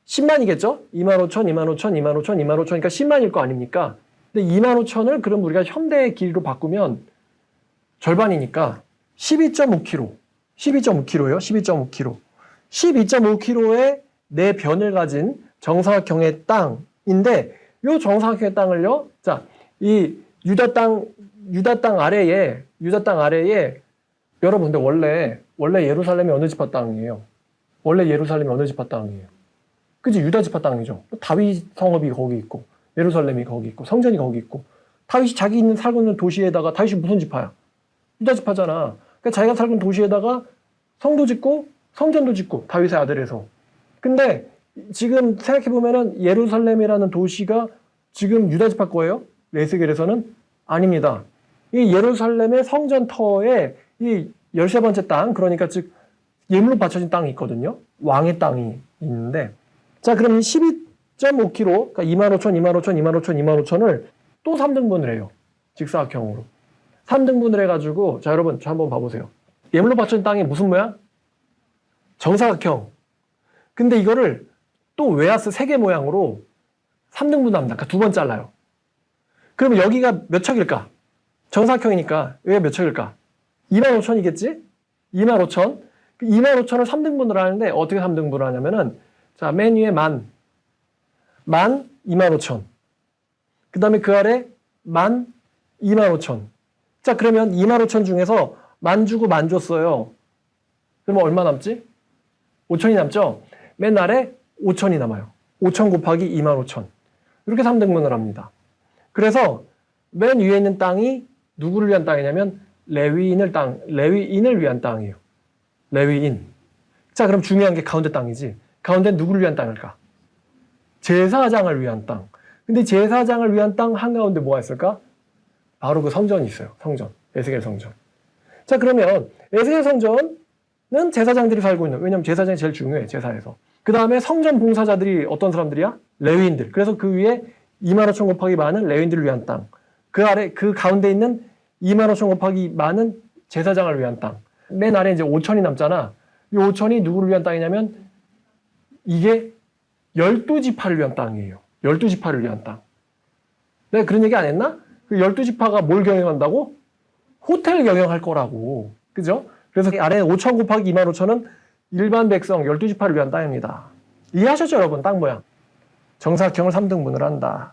10만이겠죠? 25,000, 그러니까 10만일 거 아닙니까? 근데 25,000을 그럼 우리가 현대의 길이로 바꾸면 절반이니까 12.5km. 12.5km요. 12.5km. 12.5km의 네 변을 가진 정사각형의 땅인데 이 정사각형의 땅을요. 자, 이 유다 땅 아래에 여러분 근데 원래 예루살렘이 어느 지파 땅이에요? 원래 예루살렘이 어느 지파 땅이에요? 그치? 유다 지파 땅이죠. 다윗 성읍이 거기 있고 예루살렘이 거기 있고 성전이 거기 있고 다윗이 자기 살고 있는 도시에다가 다윗이 무슨 지파야? 유다 지파잖아. 그러니까 자기가 살고 있는 도시에다가 성도 짓고 성전도 짓고 다윗의 아들에서. 근데 지금 생각해보면은 예루살렘이라는 도시가 지금 유다 지파 거예요? 에스겔에서는 아닙니다. 이 예루살렘의 성전터에 이 13번째 땅, 그러니까 즉 예물로 바쳐진 땅이 있거든요. 왕의 땅이 있는데, 자 그럼 이 12.5km, 그러니까 25,000을 또 3등분을 해요. 직사각형으로 3등분을 해가지고, 자 여러분 저 한번 봐보세요. 예물로 바쳐진 땅이 무슨 모양? 정사각형. 근데 이거를 또 웨하스 3개 모양으로 3등분 합니다. 그러니까 2번 잘라요. 그러면 여기가 몇 척일까? 정사각형이니까 여기가 몇 척일까? 25,000이겠지? 25,000. 25,000을 3등분을 하는데 어떻게 3등분을 하냐면은, 자, 맨 위에 만 25,000. 그 다음에 그 아래 25,000. 자, 그러면 25,000 중에서 만 주고 만 줬어요. 그러면 얼마 남지? 5,000이 남죠? 맨 아래 5,000이 남아요. 5,000 곱하기 25,000. 이렇게 3등분을 합니다. 그래서 맨 위에 있는 땅이 누구를 위한 땅이냐면 레위인을 위한 땅이에요. 레위인. 자, 그럼 중요한 게 가운데 땅이지. 가운데는 누구를 위한 땅일까? 제사장을 위한 땅. 근데 제사장을 위한 땅 한가운데 뭐가 있을까? 바로 그 성전이 있어요. 성전. 에스겔 성전. 자, 그러면 에스겔 성전은 제사장들이 살고 있는, 왜냐면 제사장이 제일 중요해, 제사에서. 그 다음에 성전 봉사자들이 어떤 사람들이야? 레위인들. 그래서 그 위에 25,000 곱하기 만은 레위인들을 위한 땅. 그 아래, 그 가운데 있는 25,000 곱하기 만은 제사장을 위한 땅. 맨 아래 이제 5,000이 남잖아. 이 5,000이 누구를 위한 땅이냐면 이게 12지파를 위한 땅이에요. 12지파를 위한 땅. 내가 그런 얘기 안 했나? 그 12지파가 뭘 경영한다고? 호텔 경영할 거라고. 그죠? 그래서 아래 5,000 곱하기 25,000은 일반 백성 12지파를 위한 땅입니다. 이해하셨죠, 여러분? 땅 모양. 정사각형을 3등분을 한다.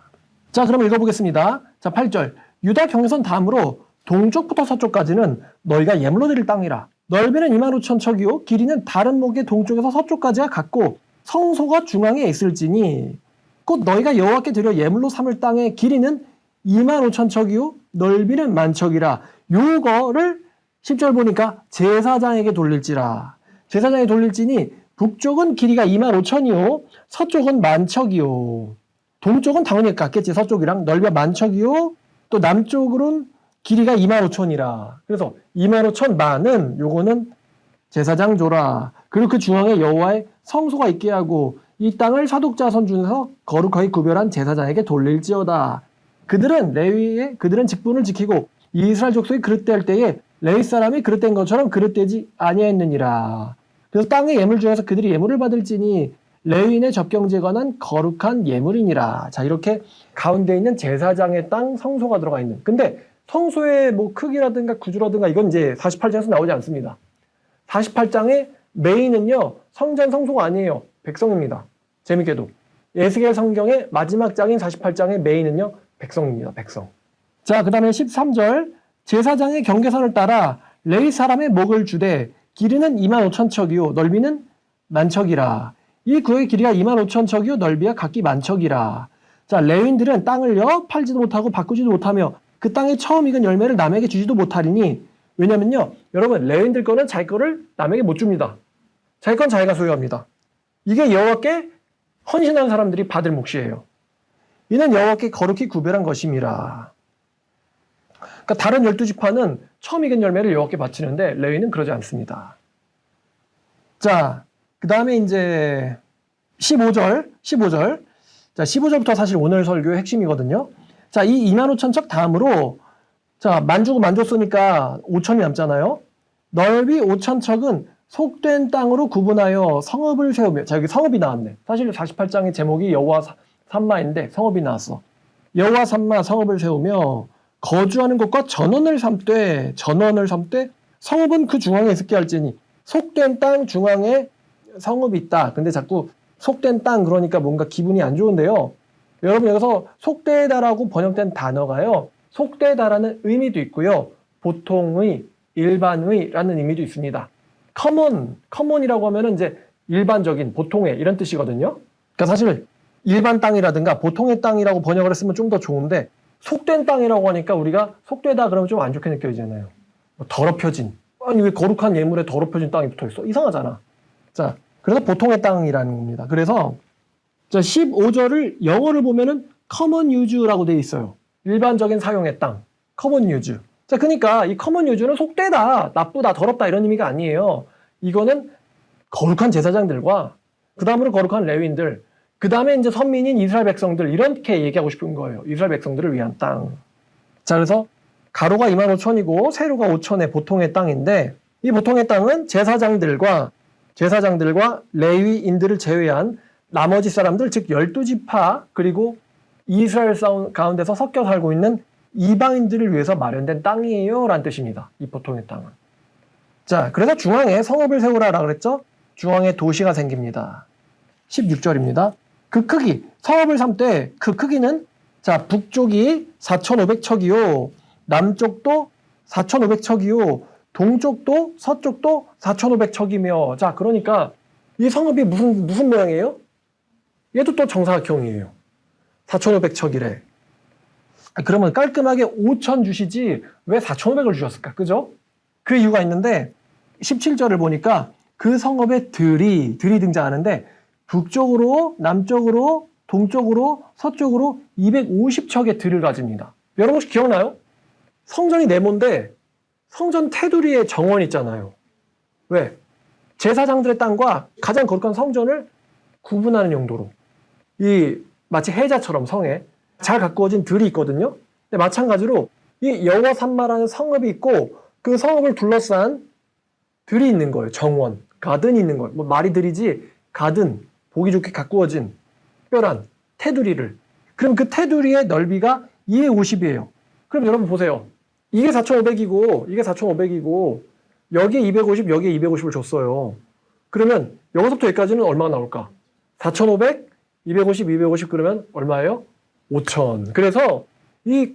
자, 그럼 읽어보겠습니다. 자, 8절. 유다 경선 다음으로 동쪽부터 서쪽까지는 너희가 예물로 드릴 땅이라. 넓이는 25,000척이요 길이는 다른 목의 동쪽에서 서쪽까지가 같고 성소가 중앙에 있을지니 곧 너희가 여호와께 드려 예물로 삼을 땅의 길이는 25,000척이요 넓이는 10,000척이라. 요거를 10절 보니까 제사장에게 돌릴지라. 제사장에게 돌릴지니 북쪽은 길이가 25,000이요 서쪽은 10,000척이요. 동쪽은 당연히 같겠지. 서쪽이랑 넓이가 10,000척이요 또 남쪽으로는 길이가 25,000이라. 그래서 25,000 만은 요거는 제사장 줘라. 그리고 그 중앙에 여호와의 성소가 있게 하고 이 땅을 사독자손 중에서 거룩하게 구별한 제사장에게 돌릴지어다. 그들은 직분을 지키고 이스라엘 족속이 그릇될 때에 레위 사람이 그릇된 것처럼 그릇되지 아니하였느니라. 그래서 땅의 예물 중에서 그들이 예물을 받을지니 레위인의 접경제에 관한 거룩한 예물이니라. 자, 이렇게 가운데 있는 제사장의 땅 성소가 들어가 있는. 근데 성소의 뭐 크기라든가 구조라든가 이건 이제 48장에서 나오지 않습니다. 48장의 메인은요, 성전 성소가 아니에요. 백성입니다. 재밌게도. 에스겔 성경의 마지막 장인 48장의 메인은요, 백성입니다. 백성. 자, 그 다음에 13절. 제사장의 경계선을 따라 레위 사람의 목을 주되 길이는 25,000척이요 넓이는 10,000척이라. 이 구역의 길이가 25,000척이요 넓이가 각기 10,000척이라. 자, 레위인들은 땅을요 팔지도 못하고 바꾸지도 못하며 그 땅에 처음 익은 열매를 남에게 주지도 못하리니, 왜냐면요 여러분, 레위인들 거는 자기 거를 남에게 못 줍니다. 자기 건 자기가 소유합니다. 이게 여호와께 헌신한 사람들이 받을 몫이에요. 이는 여호와께 거룩히 구별한 것임이라. 그러니까 다른 12지파는 처음 익은 열매를 여호와께 바치는데 레위는 그러지 않습니다. 자, 그 다음에 이제 15절. 자, 15절부터 사실 오늘 설교의 핵심이거든요. 자, 이 25,000척 다음으로, 자, 만주고 만줬으니까 5천이 남잖아요. 넓이 5,000척은 속된 땅으로 구분하여 성읍을 세우며, 자, 여기 성읍이 나왔네. 사실 48장의 제목이 여호와 산마인데 성읍이 나왔어. 여호와 산마 성읍을 세우며 거주하는 곳과 전원을 삼되 성읍은 그 중앙에 있게 할지니, 속된 땅 중앙에 성읍이 있다. 근데 자꾸 속된 땅 그러니까 뭔가 기분이 안 좋은데요. 여러분, 여기서 속되다라고 번역된 단어가요, 속되다라는 의미도 있고요, 보통의, 일반의라는 의미도 있습니다. 커먼이라고 하면은 이제 일반적인, 보통의 이런 뜻이거든요. 그러니까 사실 일반 땅이라든가 보통의 땅이라고 번역을 했으면 좀 더 좋은데, 속된 땅이라고 하니까 우리가 속되다 그러면 좀 안 좋게 느껴지잖아요. 뭐 더럽혀진, 아니 왜 거룩한 예물에 더럽혀진 땅이 붙어있어? 이상하잖아. 자, 그래서 보통의 땅이라는 겁니다. 그래서 자, 15절을 영어를 보면은 common use라고 되어 있어요. 일반적인 사용의 땅, common use. 자, 그러니까 이 common use는 속되다, 나쁘다, 더럽다 이런 의미가 아니에요. 이거는 거룩한 제사장들과 그 다음으로 거룩한 레위인들, 그 다음에 이제 선민인 이스라엘 백성들, 이렇게 얘기하고 싶은 거예요. 이스라엘 백성들을 위한 땅. 자, 그래서 가로가 25,000이고 세로가 5,000의 보통의 땅인데, 이 보통의 땅은 제사장들과 레위인들을 제외한 나머지 사람들, 즉 12지파 그리고 이스라엘 가운데서 섞여 살고 있는 이방인들을 위해서 마련된 땅이에요 라는 뜻입니다. 이 보통의 땅은. 자, 그래서 중앙에 성읍을 세우라라 그랬죠. 중앙에 도시가 생깁니다. 16절입니다. 그 크기, 성읍을 삼되 그 크기는, 자, 북쪽이 4,500척이요 남쪽도 4,500척이요 동쪽도 서쪽도 4,500척이며, 자, 그러니까 이 성읍이 무슨 모양이에요? 얘도 또 정사각형이에요. 4,500척이래. 그러면 깔끔하게 5,000 주시지 왜 4,500을 주셨을까? 그죠? 그 이유가 있는데 17절을 보니까 그 성읍에 들이 등장하는데, 북쪽으로, 남쪽으로, 동쪽으로, 서쪽으로 250척의 들을 가집니다. 여러분 혹시 기억나요? 성전이 네모인데 성전 테두리에 정원 있잖아요. 왜? 제사장들의 땅과 가장 거룩한 성전을 구분하는 용도로. 이 마치 해자처럼 성에 잘 가꾸어진 들이 있거든요. 근데 마찬가지로 이 여호와 산마라는 성읍이 있고 그 성읍을 둘러싼 들이 있는 거예요. 정원, 가든이 있는 거예요. 뭐 말이 들이지, 가든, 보기 좋게 가꾸어진 특별한 테두리를. 그럼 그 테두리의 넓이가 250이에요. 그럼 여러분 보세요. 이게 4,500이고 여기에 250, 여기에 250을 줬어요. 그러면 여기서부터 여기까지는 얼마나 나올까? 4,500, 250, 250 그러면 얼마예요? 5,000. 그래서 이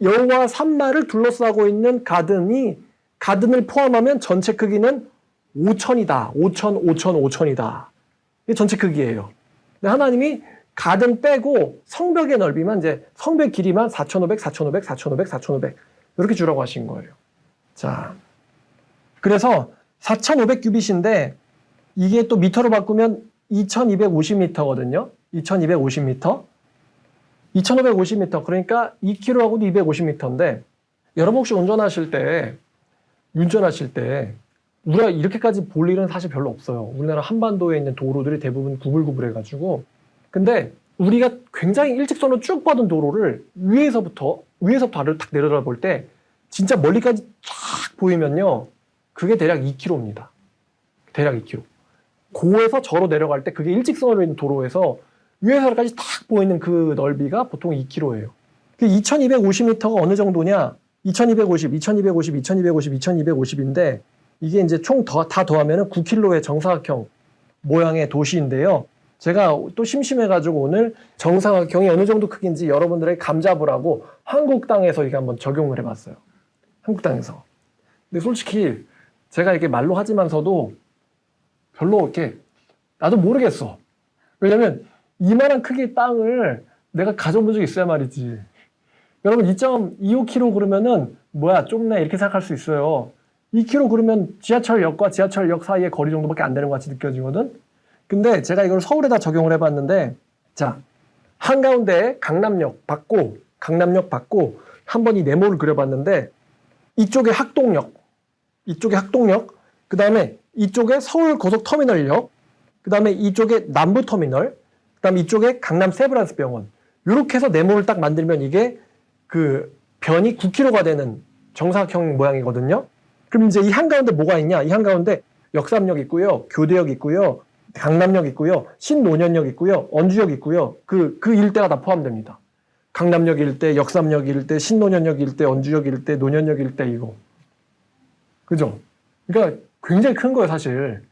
여호와 산마를 둘러싸고 있는 가든을 포함하면 전체 크기는 5,000이다. 5,000, 5,000, 5,000이다. 이게 전체 크기예요. 근데 하나님이 가든 빼고 성벽의 넓이만, 이제 성벽 길이만 4,500, 4,500, 4,500, 4,500 이렇게 주라고 하신 거예요. 자, 그래서 4,500 규빗인데 이게 또 미터로 바꾸면 2,250m거든요. 2,250m. 2,550m. 그러니까 2km하고도 250m인데, 여러분 혹시 운전하실 때 우리가 이렇게까지 볼 일은 사실 별로 없어요. 우리나라 한반도에 있는 도로들이 대부분 구불구불해가지고. 근데 우리가 굉장히 일직선으로 쭉 뻗은 도로를 위에서부터 아래로 탁 내려다 볼 때 진짜 멀리까지 쫙 보이면요, 그게 대략 2km입니다. 대략 2km. 고에서 저로 내려갈 때 그게 일직선으로 있는 도로에서 위에서까지 탁 보이는 그 넓이가 보통 2km예요. 그 2250m가 어느 정도냐? 2250, 2250, 2250, 2250인데 이게 이제 총 다 더하면 9km의 정사각형 모양의 도시인데요. 제가 또 심심해가지고 오늘 정사각형이 어느 정도 크기인지 여러분들에게 감잡으라고 한국 땅에서 이게 한번 적용을 해봤어요. 한국 땅에서. 근데 솔직히 제가 이렇게 말로 하지만서도 별로 이렇게 나도 모르겠어. 왜냐면 이만한 크기의 땅을 내가 가져본 적이 있어야 말이지. 여러분 2.25km 그러면은 뭐야 좁네 이렇게 생각할 수 있어요. 2km 그러면 지하철역과 지하철역 사이의 거리 정도밖에 안 되는 것 같이 느껴지거든. 근데 제가 이걸 서울에다 적용을 해봤는데 자 한가운데 강남역 받고 한번 이 네모를 그려봤는데 이쪽에 학동역 그 다음에 이쪽에 서울고속터미널역 그 다음에 이쪽에 남부터미널 그 다음에 이쪽에 강남 세브란스병원 이렇게 해서 네모를 딱 만들면 이게 그 변이 9km가 되는 정사각형 모양이거든요. 그럼 이제 이 한가운데 뭐가 있냐? 이 한가운데 역삼역 있고요, 교대역 있고요, 강남역 있고요, 신논현역 있고요, 언주역 있고요. 그 일대가 다 포함됩니다. 강남역 일대, 역삼역 일대, 신논현역 일대, 언주역 일대, 논현역 일대 이거. 그죠? 그러니까 굉장히 큰 거예요, 사실.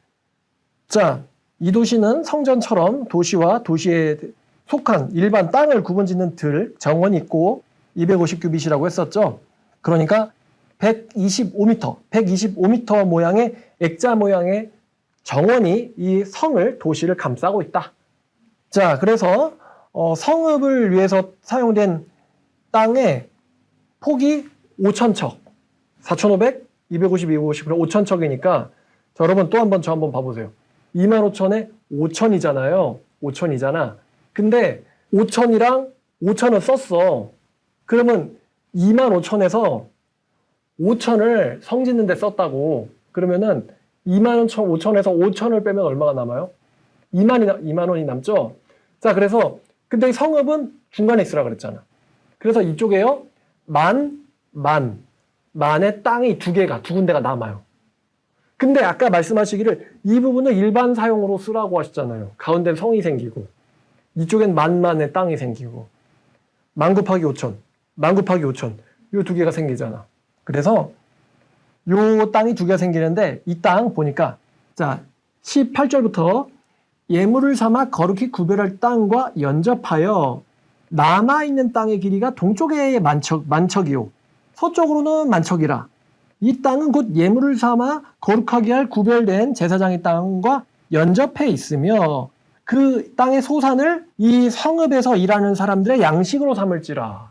자, 이 도시는 성전처럼 도시와 도시에 속한 일반 땅을 구분짓는 정원이 있고 250규빗이라고 했었죠. 그러니까 125m 모양의 액자 모양의 정원이 이 성을 도시를 감싸고 있다. 자, 그래서 성읍을 위해서 사용된 땅의 폭이 5,000척. 4,500, 250, 250, 그럼 5,000척이니까 여러분 또 한번 저 한번 봐보세요. 25,000에 5,000이잖아요. 5,000이잖아. 근데 5,000이랑 5,000을 썼어. 그러면 25,000에서 5,000을 성 짓는 데 썼다고. 그러면은 25,000에서 5,000을 빼면 얼마가 남아요? 2만 원이 남죠? 자, 그래서 근데 이 성읍은 중간에 있으라 그랬잖아. 그래서 이쪽에요. 만의 땅이 두 군데가 남아요. 근데 아까 말씀하시기를 이 부분을 일반 사용으로 쓰라고 하셨잖아요. 가운데 성이 생기고 이쪽엔 만의 땅이 생기고 만 곱하기 5천 요 두 개가 생기잖아. 그래서 요 땅이 두 개가 생기는데 이 땅 보니까 자 18절부터 예물을 삼아 거룩히 구별할 땅과 연접하여 남아있는 땅의 길이가 동쪽에 만척이요 서쪽으로는 만척이라. 이 땅은 곧 예물을 삼아 거룩하게 할 구별된 제사장의 땅과 연접해 있으며 그 땅의 소산을 이 성읍에서 일하는 사람들의 양식으로 삼을지라.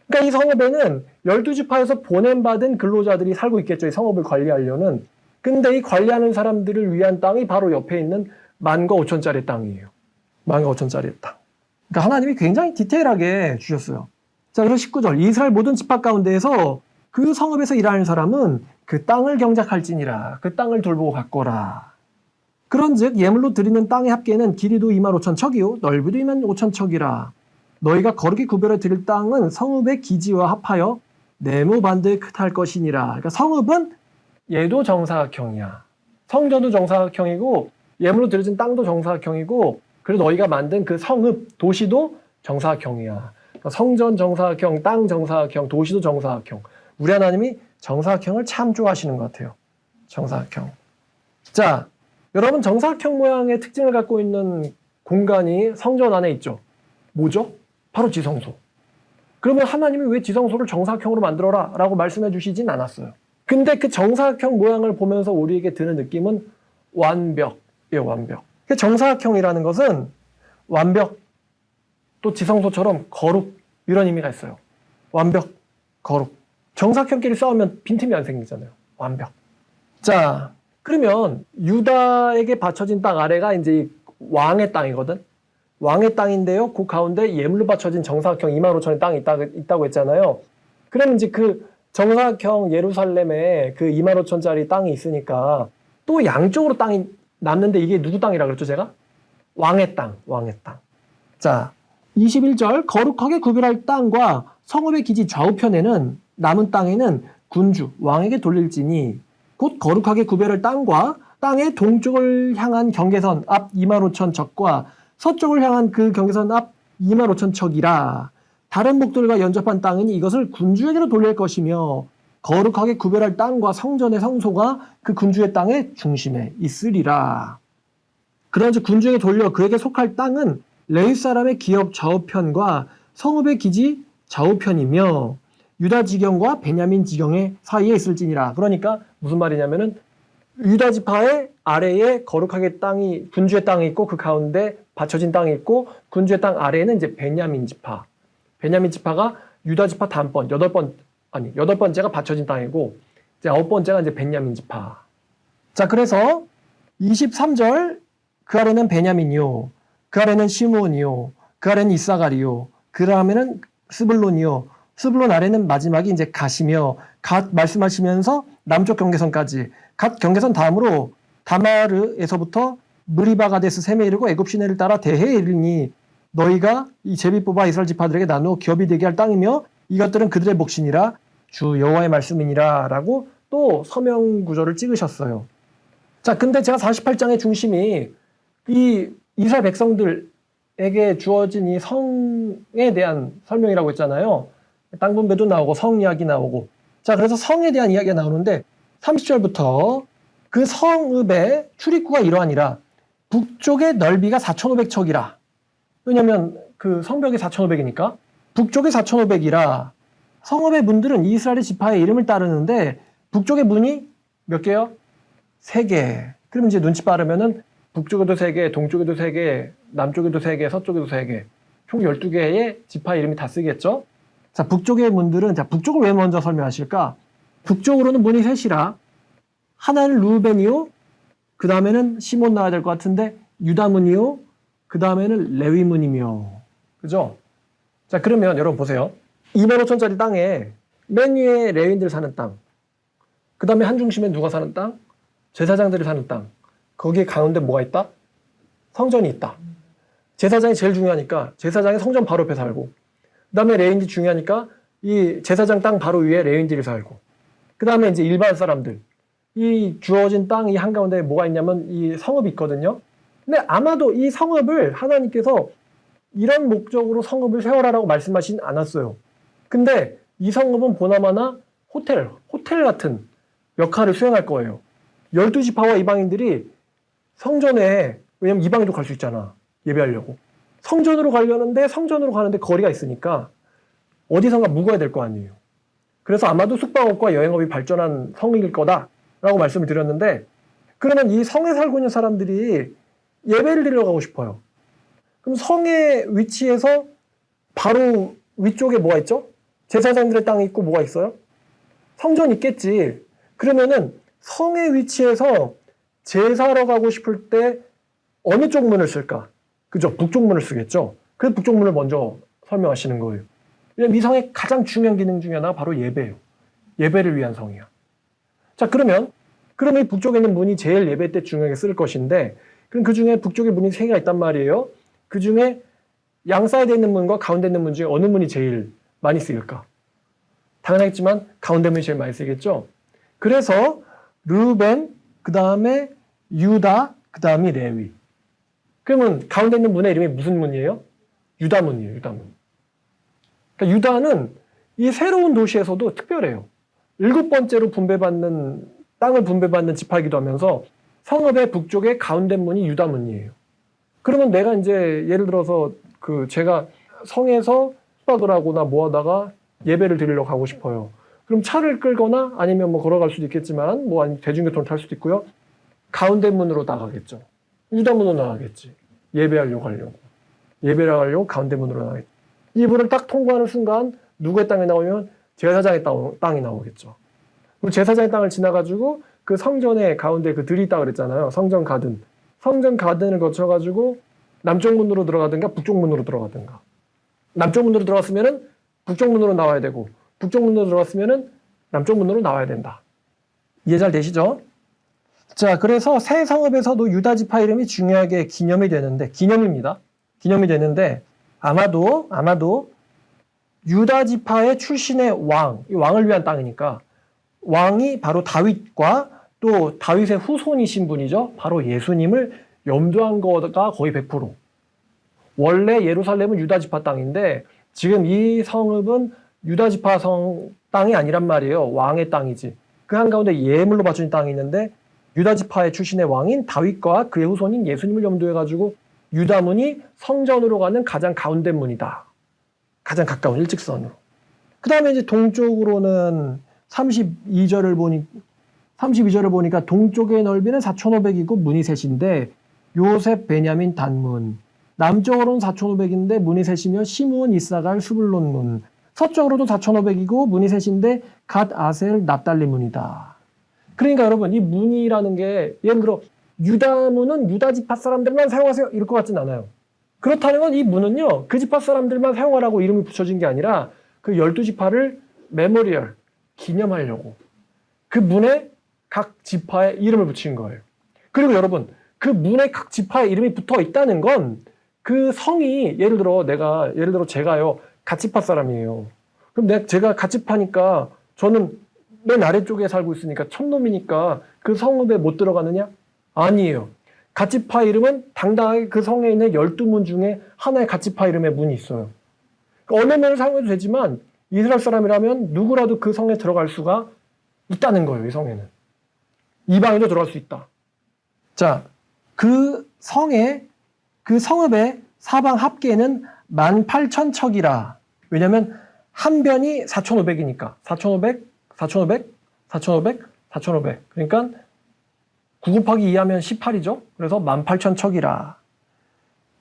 그러니까 이 성읍에는 12지파에서 보냄받은 근로자들이 살고 있겠죠. 이 성읍을 관리하려는. 근데 이 관리하는 사람들을 위한 땅이 바로 옆에 있는 15,000짜리 땅이에요. 15,000짜리 땅. 그러니까 하나님이 굉장히 디테일하게 주셨어요. 자, 그리고 19절. 이스라엘 모든 지파 가운데에서 그 성읍에서 일하는 사람은 그 땅을 경작할지니라. 그 땅을 돌보고 갔거라. 그런즉 예물로 드리는 땅의 합계는 길이도 25,000척이요 넓이도 25,000척이라. 너희가 거룩히 구별해 드릴 땅은 성읍의 기지와 합하여 네모 반듯 할 것이니라. 그러니까 성읍은 얘도 정사각형이야. 성전도 정사각형이고 예물로 드려진 땅도 정사각형이고 그리고 너희가 만든 그 성읍, 도시도 정사각형이야. 그러니까 성전 정사각형, 땅 정사각형, 도시도 정사각형. 우리 하나님이 정사각형을 참 좋아하시는 것 같아요. 정사각형. 자, 여러분 정사각형 모양의 특징을 갖고 있는 공간이 성전 안에 있죠. 뭐죠? 바로 지성소. 그러면 하나님이 왜 지성소를 정사각형으로 만들어라 라고 말씀해 주시진 않았어요. 근데 그 정사각형 모양을 보면서 우리에게 드는 느낌은 완벽이에요. 완벽. 정사각형이라는 것은 완벽, 또 지성소처럼 거룩 이런 의미가 있어요. 완벽, 거룩. 정사각형끼리 싸우면 빈틈이 안 생기잖아요. 완벽. 자, 그러면 유다에게 바쳐진 땅 아래가 이제 왕의 땅이거든. 왕의 땅인데요. 그 가운데 예물로 바쳐진 정사각형 25,000의 땅이 있다고 했잖아요. 그럼 이제 그 정사각형 예루살렘에 그 25,000짜리 땅이 있으니까 또 양쪽으로 땅이 남는데 이게 누구 땅이라 그랬죠, 제가? 왕의 땅. 자, 21절 거룩하게 구별할 땅과 성읍의 기지 좌우편에는 남은 땅에는 군주, 왕에게 돌릴지니 곧 거룩하게 구별할 땅과 땅의 동쪽을 향한 경계선 앞 25,000척과 서쪽을 향한 그 경계선 앞 25,000척이라. 다른 목들과 연접한 땅은 이것을 군주에게로 돌릴 것이며 거룩하게 구별할 땅과 성전의 성소가 그 군주의 땅의 중심에 있으리라. 그런즉 군주에게 돌려 그에게 속할 땅은 레위 사람의 기업 좌우편과 성읍의 기지 좌우편이며 유다 지경과 베냐민 지경의 사이에 있을지니라. 그러니까 무슨 말이냐면은 유다 지파의 아래에 거룩하게 땅이 군주의 땅이 있고 그 가운데 받쳐진 땅이 있고 군주의 땅 아래에는 이제 베냐민 지파. 베냐민 지파가 유다 지파 다음번 여덟 번째가 받쳐진 땅이고 이제 9번째가 이제 베냐민 지파. 자, 그래서 23절 그 아래는 베냐민이요 그 아래는 시므온이요 그 아래는 이사갈이요 그 다음에는 스불론이요 스불론 아래는 마지막이 이제 갓이며 갓 말씀하시면서 남쪽 경계선까지 갓 경계선 다음으로 다마르에서부터 무리바가데스 셈에 이르고 애굽 시내를 따라 대해에 이르니 너희가 이 제비 뽑아 이스라엘 지파들에게 나누어 기업이 되게 할 땅이며 이것들은 그들의 몫이니라 주 여호와의 말씀이니라 라고 또 서명 구절을 찍으셨어요. 자, 근데 제가 48장의 중심이 이 이스라엘 백성들에게 주어진 이 성에 대한 설명이라고 했잖아요. 땅 분배도 나오고 성 이야기 나오고. 자, 그래서 성에 대한 이야기가 나오는데 30절부터 그 성읍의 출입구가 이러하니라. 북쪽의 넓이가 4,500척이라. 왜냐면 그 성벽이 4,500이니까. 북쪽이 4,500이라. 성읍의 문들은 이스라엘의 지파의 이름을 따르는데 북쪽의 문이 몇 개요? 3개. 그러면 이제 눈치 빠르면은 북쪽에도 3개, 동쪽에도 3개, 남쪽에도 3개, 서쪽에도 3개. 총 12개의 지파 이름이 다 쓰겠죠? 자, 북쪽의 문들은, 자, 북쪽을 왜 먼저 설명하실까? 북쪽으로는 문이 셋이라. 하나는 루벤이요. 그 다음에는 시몬 나와야 될 것 같은데, 유다문이요. 그 다음에는 레위문이며. 그죠? 자, 그러면 여러분 보세요. 25,000짜리 땅에 맨 위에 레위인들 사는 땅. 그 다음에 한 중심에 누가 사는 땅? 제사장들이 사는 땅. 거기에 가운데 뭐가 있다? 성전이 있다. 제사장이 제일 중요하니까 제사장이 성전 바로 옆에 살고, 그 다음에 레위인들이 중요하니까 이 제사장 땅 바로 위에 레위인들이 살고, 그 다음에 이제 일반 사람들. 이 주어진 땅 이 한가운데 뭐가 있냐면 이 성읍이 있거든요. 근데 아마도 이 성읍을 하나님께서 이런 목적으로 성읍을 세워라라고 말씀하진 않았어요. 근데 이 성읍은 보나마나 호텔 같은 역할을 수행할 거예요. 12지파와 이방인들이 성전에, 왜냐면 이방인도 갈 수 있잖아. 예배하려고. 성전으로 가려는데 성전으로 가는데 거리가 있으니까 어디선가 묵어야 될 거 아니에요. 그래서 아마도 숙박업과 여행업이 발전한 성일 거다라고 말씀을 드렸는데, 그러면 이 성에 살고 있는 사람들이 예배를 드리러 가고 싶어요. 그럼 성의 위치에서 바로 위쪽에 뭐가 있죠? 제사장들의 땅이 있고 뭐가 있어요? 성전이 있겠지. 그러면은 성의 위치에서 제사하러 가고 싶을 때 어느 쪽 문을 쓸까? 그죠? 북쪽 문을 쓰겠죠? 그래서 북쪽 문을 먼저 설명하시는 거예요. 왜냐면 이 성의 가장 중요한 기능 중에 하나가 바로 예배예요. 예배를 위한 성이야. 자, 그러면 이 북쪽에 있는 문이 제일 예배 때 중요하게 쓸 것인데, 그럼 그 중에 북쪽에 문이 3개가 있단 말이에요. 그 중에 양사이드에 있는 문과 가운데 있는 문 중에 어느 문이 제일 많이 쓰일까? 당연하겠지만 가운데 문이 제일 많이 쓰겠죠? 그래서 르벤, 그 다음에 유다, 그 다음이 레위. 그러면 가운데 있는 문의 이름이 무슨 문이에요? 유다문이에요. 유다문. 그러니까 유다는 이 새로운 도시에서도 특별해요. 7번째로 땅을 분배받는 지파이기도 하면서 성읍의 북쪽의 가운데 문이 유다문이에요. 그러면 내가 이제 예를 들어서 제가 성에서 숙박을 하거나 뭐 하다가 예배를 드리러 가고 싶어요. 그럼 차를 끌거나 아니면 뭐 걸어갈 수도 있겠지만 뭐 아니면 대중교통을 탈 수도 있고요. 가운데 문으로 나가겠죠. 유다문으로 나가겠지. 예배를 하려고 가운데 문으로 나가겠지. 이 문을 딱 통과하는 순간 누구의 땅이 나오면 제사장의 땅이 나오겠죠. 그리고 제사장의 땅을 지나가지고 그 성전의 가운데 그 들이 있다고 그랬잖아요. 성전 가든을 거쳐가지고 남쪽 문으로 들어가든가 북쪽 문으로 들어가든가. 남쪽 문으로 들어갔으면은 북쪽 문으로 나와야 되고, 북쪽 문으로 들어갔으면은 남쪽 문으로 나와야 된다. 이해 잘 되시죠? 자, 그래서 새 성읍에서도 유다 지파 이름이 중요하게 기념이 되는데, 기념이 되는데, 아마도 유다 지파의 출신의 이 왕을 위한 땅이니까, 왕이 바로 다윗과 또 다윗의 후손이신 분이죠. 바로 예수님을 염두한 거가 거의 100%. 원래 예루살렘은 유다 지파 땅인데 지금 이 성읍은 유다 지파 땅이 아니란 말이에요. 왕의 땅이지. 그 한가운데 예물로 바쳐진 땅이 있는데 유다 지파의 출신의 왕인 다윗과 그의 후손인 예수님을 염두에 가지고 유다문이 성전으로 가는 가장 가운데 문이다. 가장 가까운 일직선으로. 그 다음에 이제 동쪽으로는 32절을 보니까 동쪽의 넓이는 4,500이고 문이 셋인데 요셉, 베냐민, 단문. 남쪽으로는 4,500인데 문이 셋이며 시므온, 이사갈, 스불론 문. 서쪽으로도 4,500이고 문이 셋인데 갓, 아셀, 납달리 문이다. 그러니까 여러분 이 문이라는 게 예를 들어 유다문은 유다 지파 사람들만 사용하세요 이럴 것 같진 않아요. 그렇다는 건 이 문은요 그 지파 사람들만 사용하라고 이름이 붙여진 게 아니라 그 12지파를 메모리얼, 기념하려고 그 문에 각 지파의 이름을 붙인 거예요. 그리고 여러분 그 문에 각 지파의 이름이 붙어 있다는 건 그 성이 예를 들어 제가요 갓지파 사람이에요. 그럼 제가 갓지파니까 저는 맨 아래쪽에 살고 있으니까 촌놈이니까 그 성읍에 못 들어가느냐? 아니에요. 갓지파 이름은 당당하게 그 성에 있는 12문 중에 하나의 갓지파 이름의 문이 있어요. 어느 문을 사용해도 되지만 이스라엘 사람이라면 누구라도 그 성에 들어갈 수가 있다는 거예요. 이 성에는. 이방인도 들어갈 수 있다. 자, 그 성읍의 사방 합계는 18,000척이라. 왜냐면 한 변이 4,500이니까. 4,500. 그러니까 9 곱하기 2 하면 18이죠. 그래서 18,000척이라.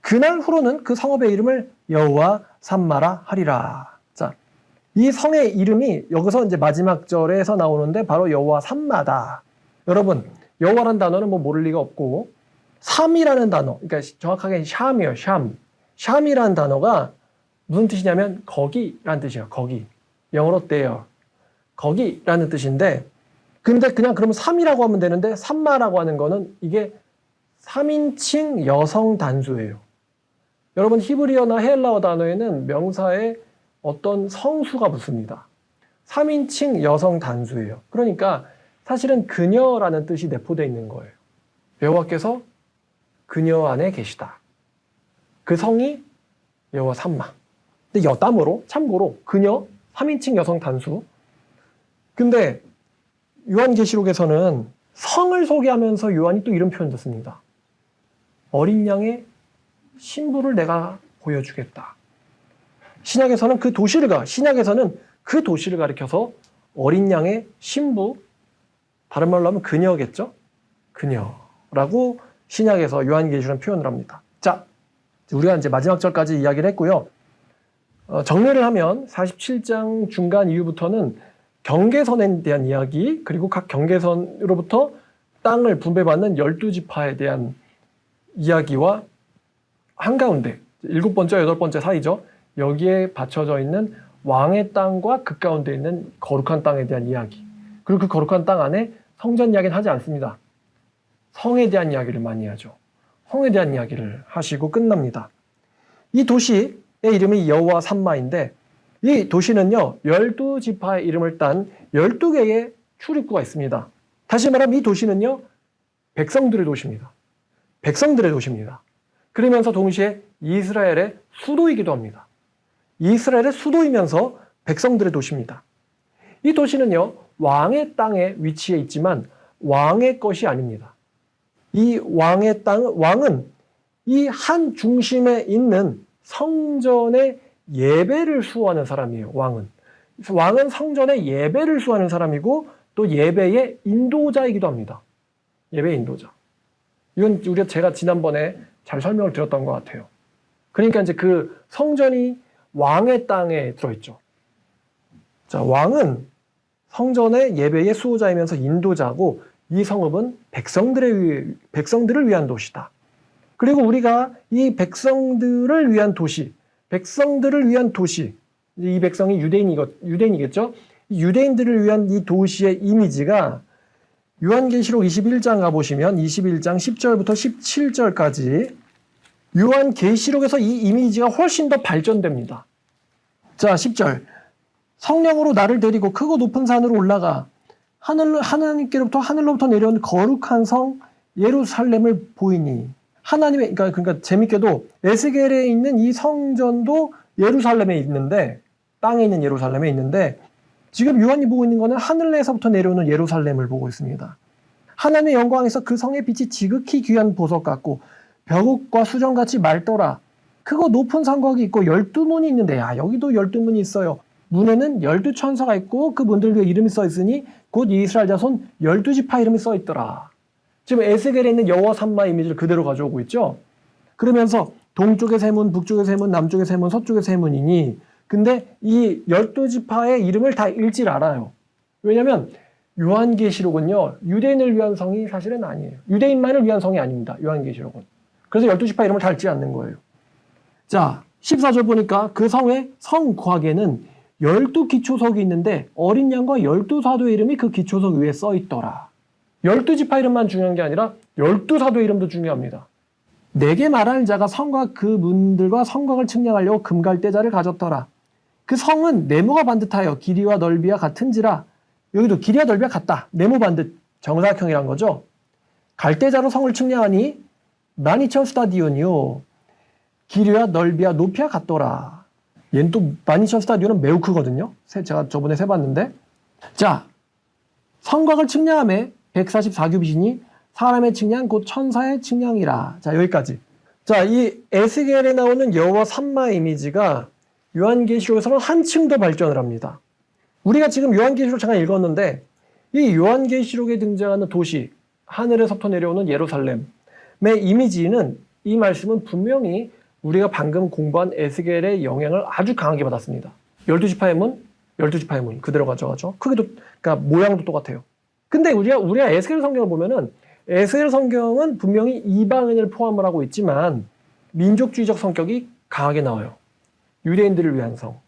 그날 후로는 그 성읍의 이름을 여호와 삼마라 하리라. 자, 이 성의 이름이 여기서 이제 마지막 절에서 나오는데 바로 여호와 삼마다. 여러분, 여호와라는 단어는 뭐 모를 리가 없고 삼이라는 단어, 그러니까 정확하게 샴이에요. 샴이라는 단어가 무슨 뜻이냐면 거기라는 뜻이에요. 거기. 영어로 there. 거기라는 뜻인데 근데 그냥 그러면 3이라고 하면 되는데 삼마라고 하는 거는 이게 3인칭 여성 단수예요. 여러분 히브리어나 헬라어 단어에는 명사에 어떤 성수가 붙습니다. 3인칭 여성 단수예요. 그러니까 사실은 그녀라는 뜻이 내포되어 있는 거예요. 여호와께서 그녀 안에 계시다. 그 성이 여호와 삼마. 근데 참고로 그녀 3인칭 여성 단수. 근데 요한계시록에서는 성을 소개하면서 요한이 또 이런 표현도 씁니다. 어린 양의 신부를 내가 보여주겠다. 신약에서는 그 도시를 가리켜서 어린 양의 신부, 다른 말로 하면 그녀겠죠? 그녀라고 신약에서 요한계시록은 표현을 합니다. 자, 우리가 이제 마지막 절까지 이야기를 했고요. 정리를 하면 47장 중간 이후부터는 경계선에 대한 이야기, 그리고 각 경계선으로부터 땅을 분배받는 12지파에 대한 이야기와 한가운데 7번째, 8번째 사이죠. 여기에 받쳐져 있는 왕의 땅과 그 가운데 있는 거룩한 땅에 대한 이야기. 그리고 그 거룩한 땅 안에 성전 이야기는 하지 않습니다. 성에 대한 이야기를 많이 하죠. 성에 대한 이야기를 하시고 끝납니다. 이 도시의 이름이 여호와 삼마인데 이 도시는요 12지파의 이름을 딴 12개의 출입구가 있습니다. 다시 말하면 이 도시는요 백성들의 도시입니다. 백성들의 도시입니다. 그러면서 동시에 이스라엘의 수도이기도 합니다. 이스라엘의 수도이면서 백성들의 도시입니다. 이 도시는요 왕의 땅에 위치해 있지만 왕의 것이 아닙니다. 이 왕의 왕은 이 한 중심에 있는 성전의 예배를 수호하는 사람이에요. 왕은 성전의 예배를 수호하는 사람이고 또 예배의 인도자이기도 합니다. 예배의 인도자. 이건 제가 지난번에 잘 설명을 드렸던 것 같아요. 그러니까 이제 그 성전이 왕의 땅에 들어있죠. 자, 왕은 성전의 예배의 수호자이면서 인도자고 이 성읍은 백성들을 위한 도시다. 그리고 우리가 이 백성들을 위한 도시, 이 백성이 유대인이겠죠? 이 유대인들을 위한 이 도시의 이미지가 요한계시록 21장 가보시면 21장 10절부터 17절까지 요한계시록에서 이 이미지가 훨씬 더 발전됩니다. 자, 10절. 성령으로 나를 데리고 크고 높은 산으로 올라가 하늘로부터 내려온 거룩한 성 예루살렘을 보이니. 그러니까 재밌게도 에스겔에 있는 이 성전도 예루살렘에 있는데, 땅에 있는 예루살렘에 있는데, 지금 요한이 보고 있는 거는 하늘에서부터 내려오는 예루살렘을 보고 있습니다. 하나님의 영광에서 그 성의 빛이 지극히 귀한 보석 같고 벽옥과 수정같이 맑더라. 크고 높은 성곽이 있고 12문이 있는데 여기도 12문이 있어요. 문에는 12천사가 있고 그 문들 위에 이름이 써 있으니 곧 이스라엘 자손 12지파 이름이 써 있더라. 지금 에스겔에 있는 여호와 삼마 이미지를 그대로 가져오고 있죠. 그러면서 동쪽의 세 문, 북쪽의 세 문, 남쪽의 세 문, 서쪽의 세 문이니 근데 이 12지파의 이름을 다 읽질 알아요. 왜냐하면 요한계시록은요. 유대인을 위한 성이 사실은 아니에요. 유대인만을 위한 성이 아닙니다. 요한계시록은. 그래서 12지파 이름을 다 읽지 않는 거예요. 자, 14절 보니까 그 성의 성곽에는 12기초석이 있는데 어린 양과 12사도의 이름이 그 기초석 위에 써 있더라. 12지파 이름만 중요한 게 아니라 12사도의 이름도 중요합니다. 내게 말하는 자가 성과 그 문들과 성곽을 측량하려고 금갈대자를 가졌더라. 그 성은 네모가 반듯하여 길이와 넓이와 같은지라. 여기도 길이와 넓이가 같다. 네모 반듯 정사각형이란 거죠. 갈대자로 성을 측량하니 12,000 스타디온이요. 길이와 넓이와 높이와 같더라. 얘는 또 12,000 스타디온은 매우 크거든요. 제가 저번에 세봤는데. 자, 성곽을 측량함에 144규빗이니 사람의 측량 곧 천사의 측량이라. 자, 여기까지. 자, 이 에스겔에 나오는 여호와 삼마 이미지가 요한계시록에서는 한층 더 발전을 합니다. 우리가 지금 요한계시록 잠깐 읽었는데 이 요한계시록에 등장하는 도시, 하늘에서부터 내려오는 예루살렘의 이미지는 이 말씀은 분명히 우리가 방금 공부한 에스겔의 영향을 아주 강하게 받았습니다. 12지파의 문, 12지파의 문 그대로 가져가죠. 크기도, 그러니까 모양도 똑같아요. 근데 우리가 에스겔 성경을 보면은 에스겔 성경은 분명히 이방인을 포함을 하고 있지만 민족주의적 성격이 강하게 나와요. 유대인들을 위한 성,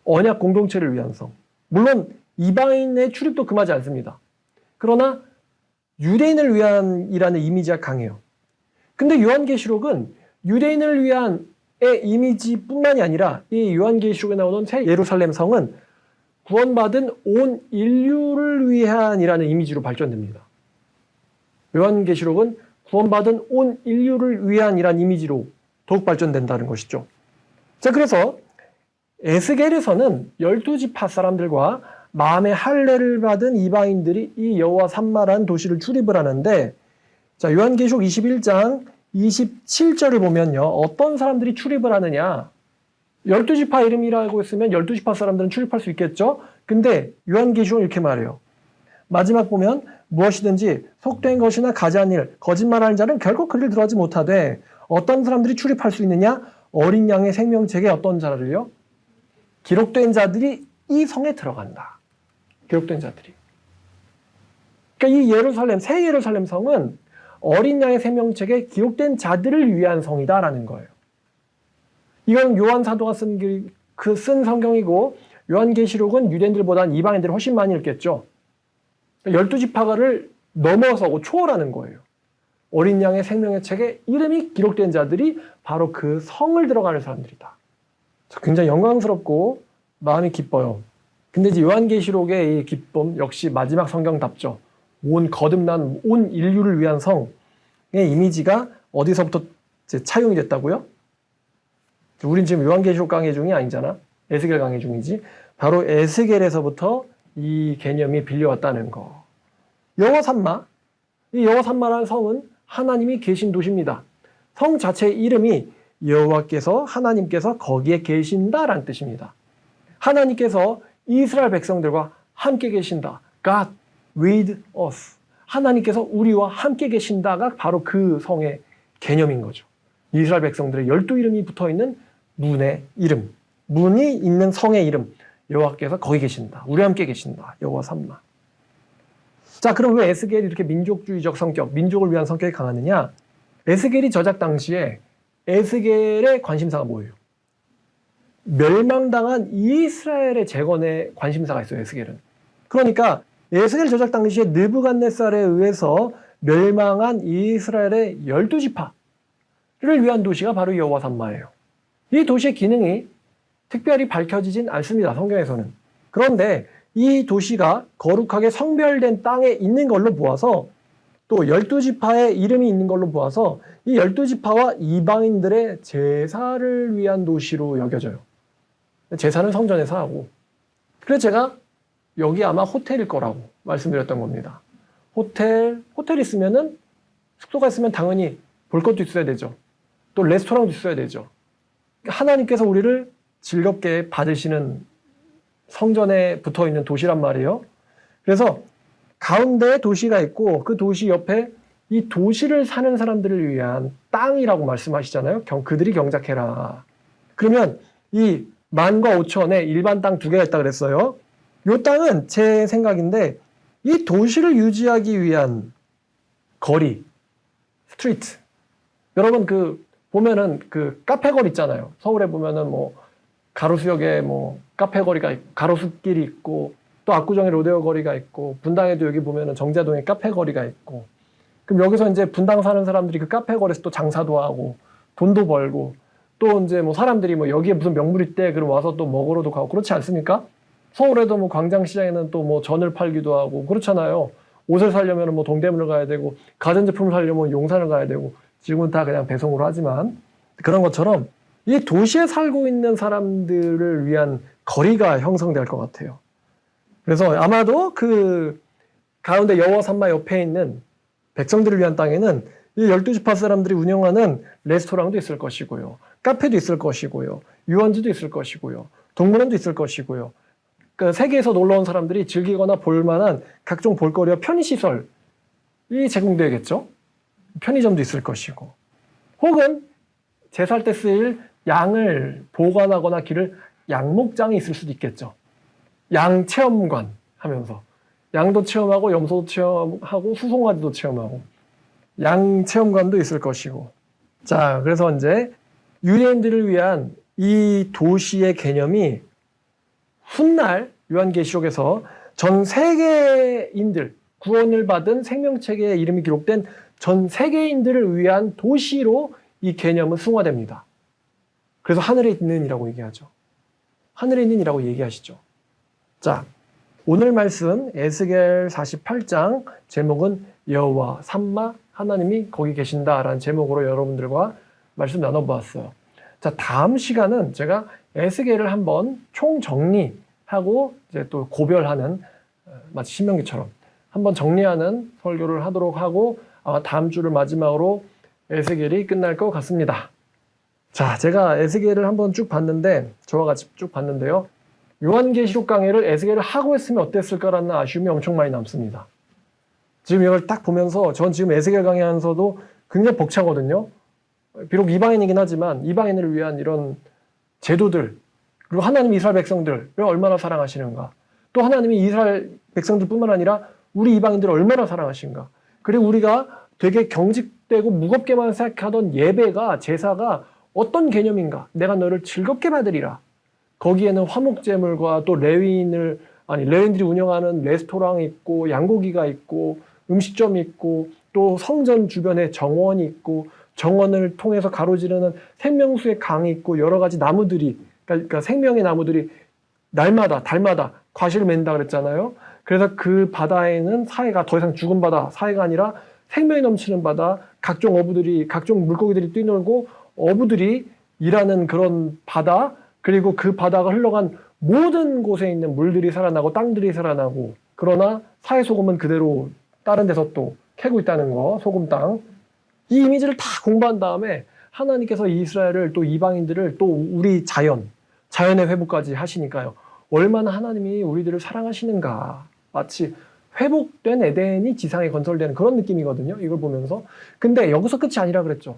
언약 공동체를 위한 성. 물론 이방인의 출입도 금하지 않습니다. 그러나 유대인을 위한이라는 이미지가 강해요. 근데 요한계시록은 유대인을 위한의 이미지뿐만이 아니라 이 요한계시록에 나오는 새 예루살렘 성은 구원받은 온 인류를 위한이라는 이미지로 발전됩니다. 요한계시록은 구원받은 온 인류를 위한이라는 이미지로 더욱 발전된다는 것이죠. 자, 그래서 에스겔에서는 12지파 사람들과 마음의 할례를 받은 이방인들이 이 여호와 삼마라는 도시를 출입을 하는데, 자, 요한계시록 21장 27절을 보면요. 어떤 사람들이 출입을 하느냐. 12지파 이름이라고 했으면 12지파 사람들은 출입할 수 있겠죠. 근데 요한계시록은 이렇게 말해요. 마지막 보면 무엇이든지 속된 것이나 가짜한 일, 거짓말하는 자는 결코 그를 들어하지 못하되 어떤 사람들이 출입할 수 있느냐? 어린 양의 생명책에 어떤 자를요? 기록된 자들이 이 성에 들어간다. 기록된 자들이. 그러니까 이 예루살렘, 새 예루살렘 성은 어린 양의 생명책에 기록된 자들을 위한 성이다라는 거예요. 이건 요한 사도가 쓴 성경이고 요한계시록은 유대인들보다는 이방인들이 훨씬 많이 읽겠죠. 12지파가를 넘어서고 초월하는 거예요. 어린 양의 생명의 책에 이름이 기록된 자들이 바로 그 성을 들어가는 사람들이다. 굉장히 영광스럽고 마음이 기뻐요. 근데 이제 요한계시록의 이 기쁨 역시 마지막 성경답죠. 거듭난 온 인류를 위한 성의 이미지가 어디서부터 이제 차용이 됐다고요? 우린 지금 요한계시록 강의 중이 아니잖아. 에스겔 강의 중이지. 바로 에스겔에서부터 이 개념이 빌려왔다는 거. 여호와 삼마. 이 여호와 삼마라는 성은 하나님이 계신 도시입니다. 성 자체의 이름이 여호와께서 하나님께서 거기에 계신다라는 뜻입니다. 하나님께서 이스라엘 백성들과 함께 계신다. God with us. 하나님께서 우리와 함께 계신다가 바로 그 성의 개념인 거죠. 이스라엘 백성들의 12이름이 붙어있는 문의 이름. 문이 있는 성의 이름. 여호와께서 거기 계신다. 우리와 함께 계신다. 여호와 삼마. 자, 그럼 왜 에스겔이 이렇게 민족주의적 성격, 민족을 위한 성격이 강하느냐? 에스겔이 저작 당시에 에스겔의 관심사가 뭐예요? 멸망당한 이스라엘의 재건에 관심사가 있어요, 에스겔은. 그러니까 에스겔 저작 당시에 느부갓네살에 의해서 멸망한 이스라엘의 12지파를 위한 도시가 바로 여호와 삼마예요. 이 도시의 기능이 특별히 밝혀지진 않습니다, 성경에서는. 그런데 이 도시가 거룩하게 성별된 땅에 있는 걸로 보아서 또 12지파의 이름이 있는 걸로 보아서 이 12지파와 이방인들의 제사를 위한 도시로 여겨져요. 제사는 성전에서 하고. 그래서 제가 여기 아마 호텔일 거라고 말씀드렸던 겁니다. 호텔 있으면은 숙소가 있으면 당연히 볼 것도 있어야 되죠. 또 레스토랑도 있어야 되죠. 하나님께서 우리를 즐겁게 받으시는 성전에 붙어 있는 도시란 말이에요. 그래서 가운데에 도시가 있고 그 도시 옆에 이 도시를 사는 사람들을 위한 땅이라고 말씀하시잖아요. 그들이 경작해라. 그러면 이 15,000의 일반 땅 2개가 있다 그랬어요. 이 땅은 제 생각인데 이 도시를 유지하기 위한 거리, 스트리트. 여러분 보면은 카페 거리 있잖아요. 서울에 보면은 뭐 가로수역에 뭐 카페 거리가 있고 가로수길이 있고 또 압구정에 로데오 거리가 있고 분당에도 여기 보면은 정자동에 카페 거리가 있고 그럼 여기서 이제 분당 사는 사람들이 그 카페 거리에서 또 장사도 하고 돈도 벌고 또 이제 뭐 사람들이 뭐 여기에 무슨 명물 있대 그럼 와서 또 먹으러도 가고 그렇지 않습니까? 서울에도 뭐 광장시장에는 또 뭐 전을 팔기도 하고 그렇잖아요. 옷을 사려면 뭐 동대문을 가야 되고 가전제품을 사려면 용산을 가야 되고 지금은 다 그냥 배송으로 하지만 그런 것처럼 이 도시에 살고 있는 사람들을 위한 거리가 형성될 것 같아요. 그래서 아마도 그 가운데 여호와 산마 옆에 있는 백성들을 위한 땅에는 이 12지파 사람들이 운영하는 레스토랑도 있을 것이고요. 카페도 있을 것이고요. 유원지도 있을 것이고요. 동물원도 있을 것이고요. 그 세계에서 놀러 온 사람들이 즐기거나 볼 만한 각종 볼거리와 편의시설이 제공되겠죠. 편의점도 있을 것이고 혹은 제사할 때 쓰일 양을 보관하거나 기를 양목장이 있을 수도 있겠죠. 양 체험관 하면서 양도 체험하고 염소도 체험하고 수송아지도 체험하고 양 체험관도 있을 것이고 자 그래서 이제 유대인들을 위한 이 도시의 개념이 훗날 요한계시록에서 전 세계인들 구원을 받은 생명책에 이름이 기록된 전 세계인들을 위한 도시로 이 개념은 승화됩니다. 그래서 하늘에 있는이라고 얘기하죠. 하늘에 있는이라고 얘기하시죠. 자, 오늘 말씀 에스겔 48장 제목은 여호와 산마 하나님이 거기 계신다라는 제목으로 여러분들과 말씀 나눠보았어요. 자, 다음 시간은 제가 에스겔을 한번 총정리하고 이제 또 고별하는 마치 신명기처럼 한번 정리하는 설교를 하도록 하고 아마 다음 주를 마지막으로 에스겔이 끝날 것 같습니다. 자, 제가 에스겔을 한번 쭉 봤는데 저와 같이 쭉 봤는데요. 요한계시록 강의를 에스겔을 하고 했으면 어땠을까라는 아쉬움이 엄청 많이 남습니다. 지금 이걸 딱 보면서 전 지금 에스겔 강의하면서도 굉장히 벅차거든요. 비록 이방인이긴 하지만 이방인을 위한 이런 제도들 그리고 하나님 이스라엘 백성들을 얼마나 사랑하시는가 또 하나님이 이스라엘 백성들뿐만 아니라 우리 이방인들을 얼마나 사랑하신가 그리고 우리가 되게 경직되고 무겁게만 생각하던 예배가 제사가 어떤 개념인가 내가 너를 즐겁게 받으리라 거기에는 화목제물과 또 레위인들이 운영하는 레스토랑이 있고 양고기가 있고 음식점이 있고 또 성전 주변에 정원이 있고 정원을 통해서 가로지르는 생명수의 강이 있고 여러 가지 나무들이 그러니까 생명의 나무들이 날마다 달마다 과실을 맺는다 그랬잖아요. 그래서 그 바다에는 사해가 더 이상 죽은 바다 사해가 아니라 생명이 넘치는 바다 각종 물고기들이 뛰놀고 어부들이 일하는 그런 바다 그리고 그 바다가 흘러간 모든 곳에 있는 물들이 살아나고 땅들이 살아나고 그러나 사해 소금은 그대로 다른 데서 또 캐고 있다는 거 소금 땅 이 이미지를 다 공부한 다음에 하나님께서 이스라엘을 또 이방인들을 또 우리 자연의 회복까지 하시니까요. 얼마나 하나님이 우리들을 사랑하시는가 마치 회복된 에덴이 지상에 건설되는 그런 느낌이거든요. 이걸 보면서 근데 여기서 끝이 아니라 그랬죠.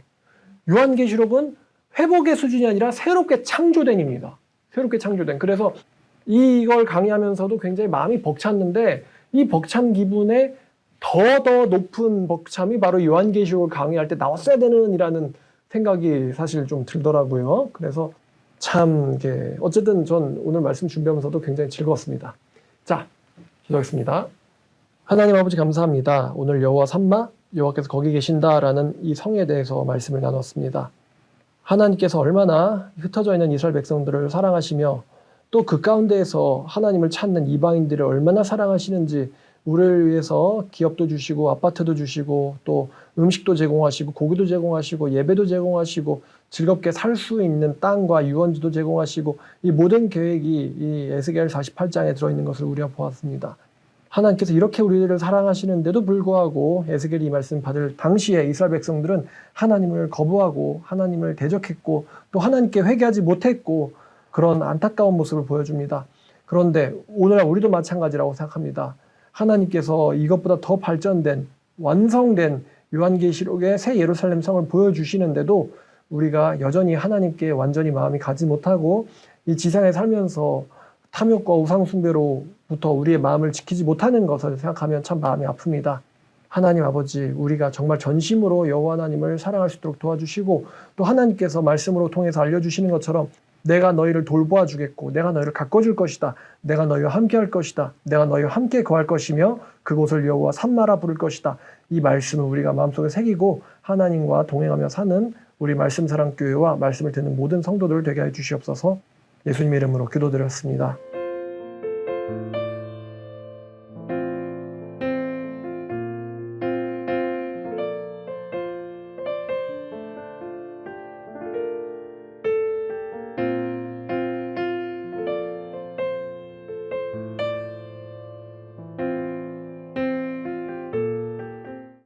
요한계시록은 회복의 수준이 아니라 새롭게 창조된입니다. 새롭게 창조된. 그래서 이걸 강의하면서도 굉장히 마음이 벅찼는데 이 벅찬 기분에 더 높은 벅참이 바로 요한계시록을 강의할 때 나왔어야 되는이라는 생각이 사실 좀 들더라고요. 그래서 참 어쨌든 전 오늘 말씀 준비하면서도 굉장히 즐거웠습니다. 자, 기도하겠습니다. 하나님 아버지 감사합니다. 오늘 여호와 산마 여호와께서 거기 계신다라는 이 성에 대해서 말씀을 나눴습니다. 하나님께서 얼마나 흩어져 있는 이스라엘 백성들을 사랑하시며 또 그 가운데에서 하나님을 찾는 이방인들을 얼마나 사랑하시는지 우리를 위해서 기업도 주시고 아파트도 주시고 또 음식도 제공하시고 고기도 제공하시고 예배도 제공하시고 즐겁게 살 수 있는 땅과 유원지도 제공하시고 이 모든 계획이 이 에스겔 48장에 들어있는 것을 우리가 보았습니다. 하나님께서 이렇게 우리들을 사랑하시는데도 불구하고 에스겔이 이 말씀 받을 당시에 이스라엘 백성들은 하나님을 거부하고 하나님을 대적했고 또 하나님께 회개하지 못했고 그런 안타까운 모습을 보여줍니다. 그런데 오늘날 우리도 마찬가지라고 생각합니다. 하나님께서 이것보다 더 발전된 완성된 요한계시록의 새 예루살렘 성을 보여주시는데도 우리가 여전히 하나님께 완전히 마음이 가지 못하고 이 지상에 살면서 탐욕과 우상숭배로부터 우리의 마음을 지키지 못하는 것을 생각하면 참 마음이 아픕니다. 하나님 아버지, 우리가 정말 전심으로 여호와 하나님을 사랑할 수 있도록 도와주시고 또 하나님께서 말씀으로 통해서 알려주시는 것처럼 내가 너희를 돌보아 주겠고 내가 너희를 가꿔줄 것이다. 내가 너희와 함께 할 것이다. 내가 너희와 함께 거할 것이며 그곳을 여호와 산마라 부를 것이다. 이 말씀을 우리가 마음속에 새기고 하나님과 동행하며 사는 우리 말씀사랑교회와 말씀을 듣는 모든 성도들 되게 해 주시옵소서. 예수님의 이름으로 기도드렸습니다.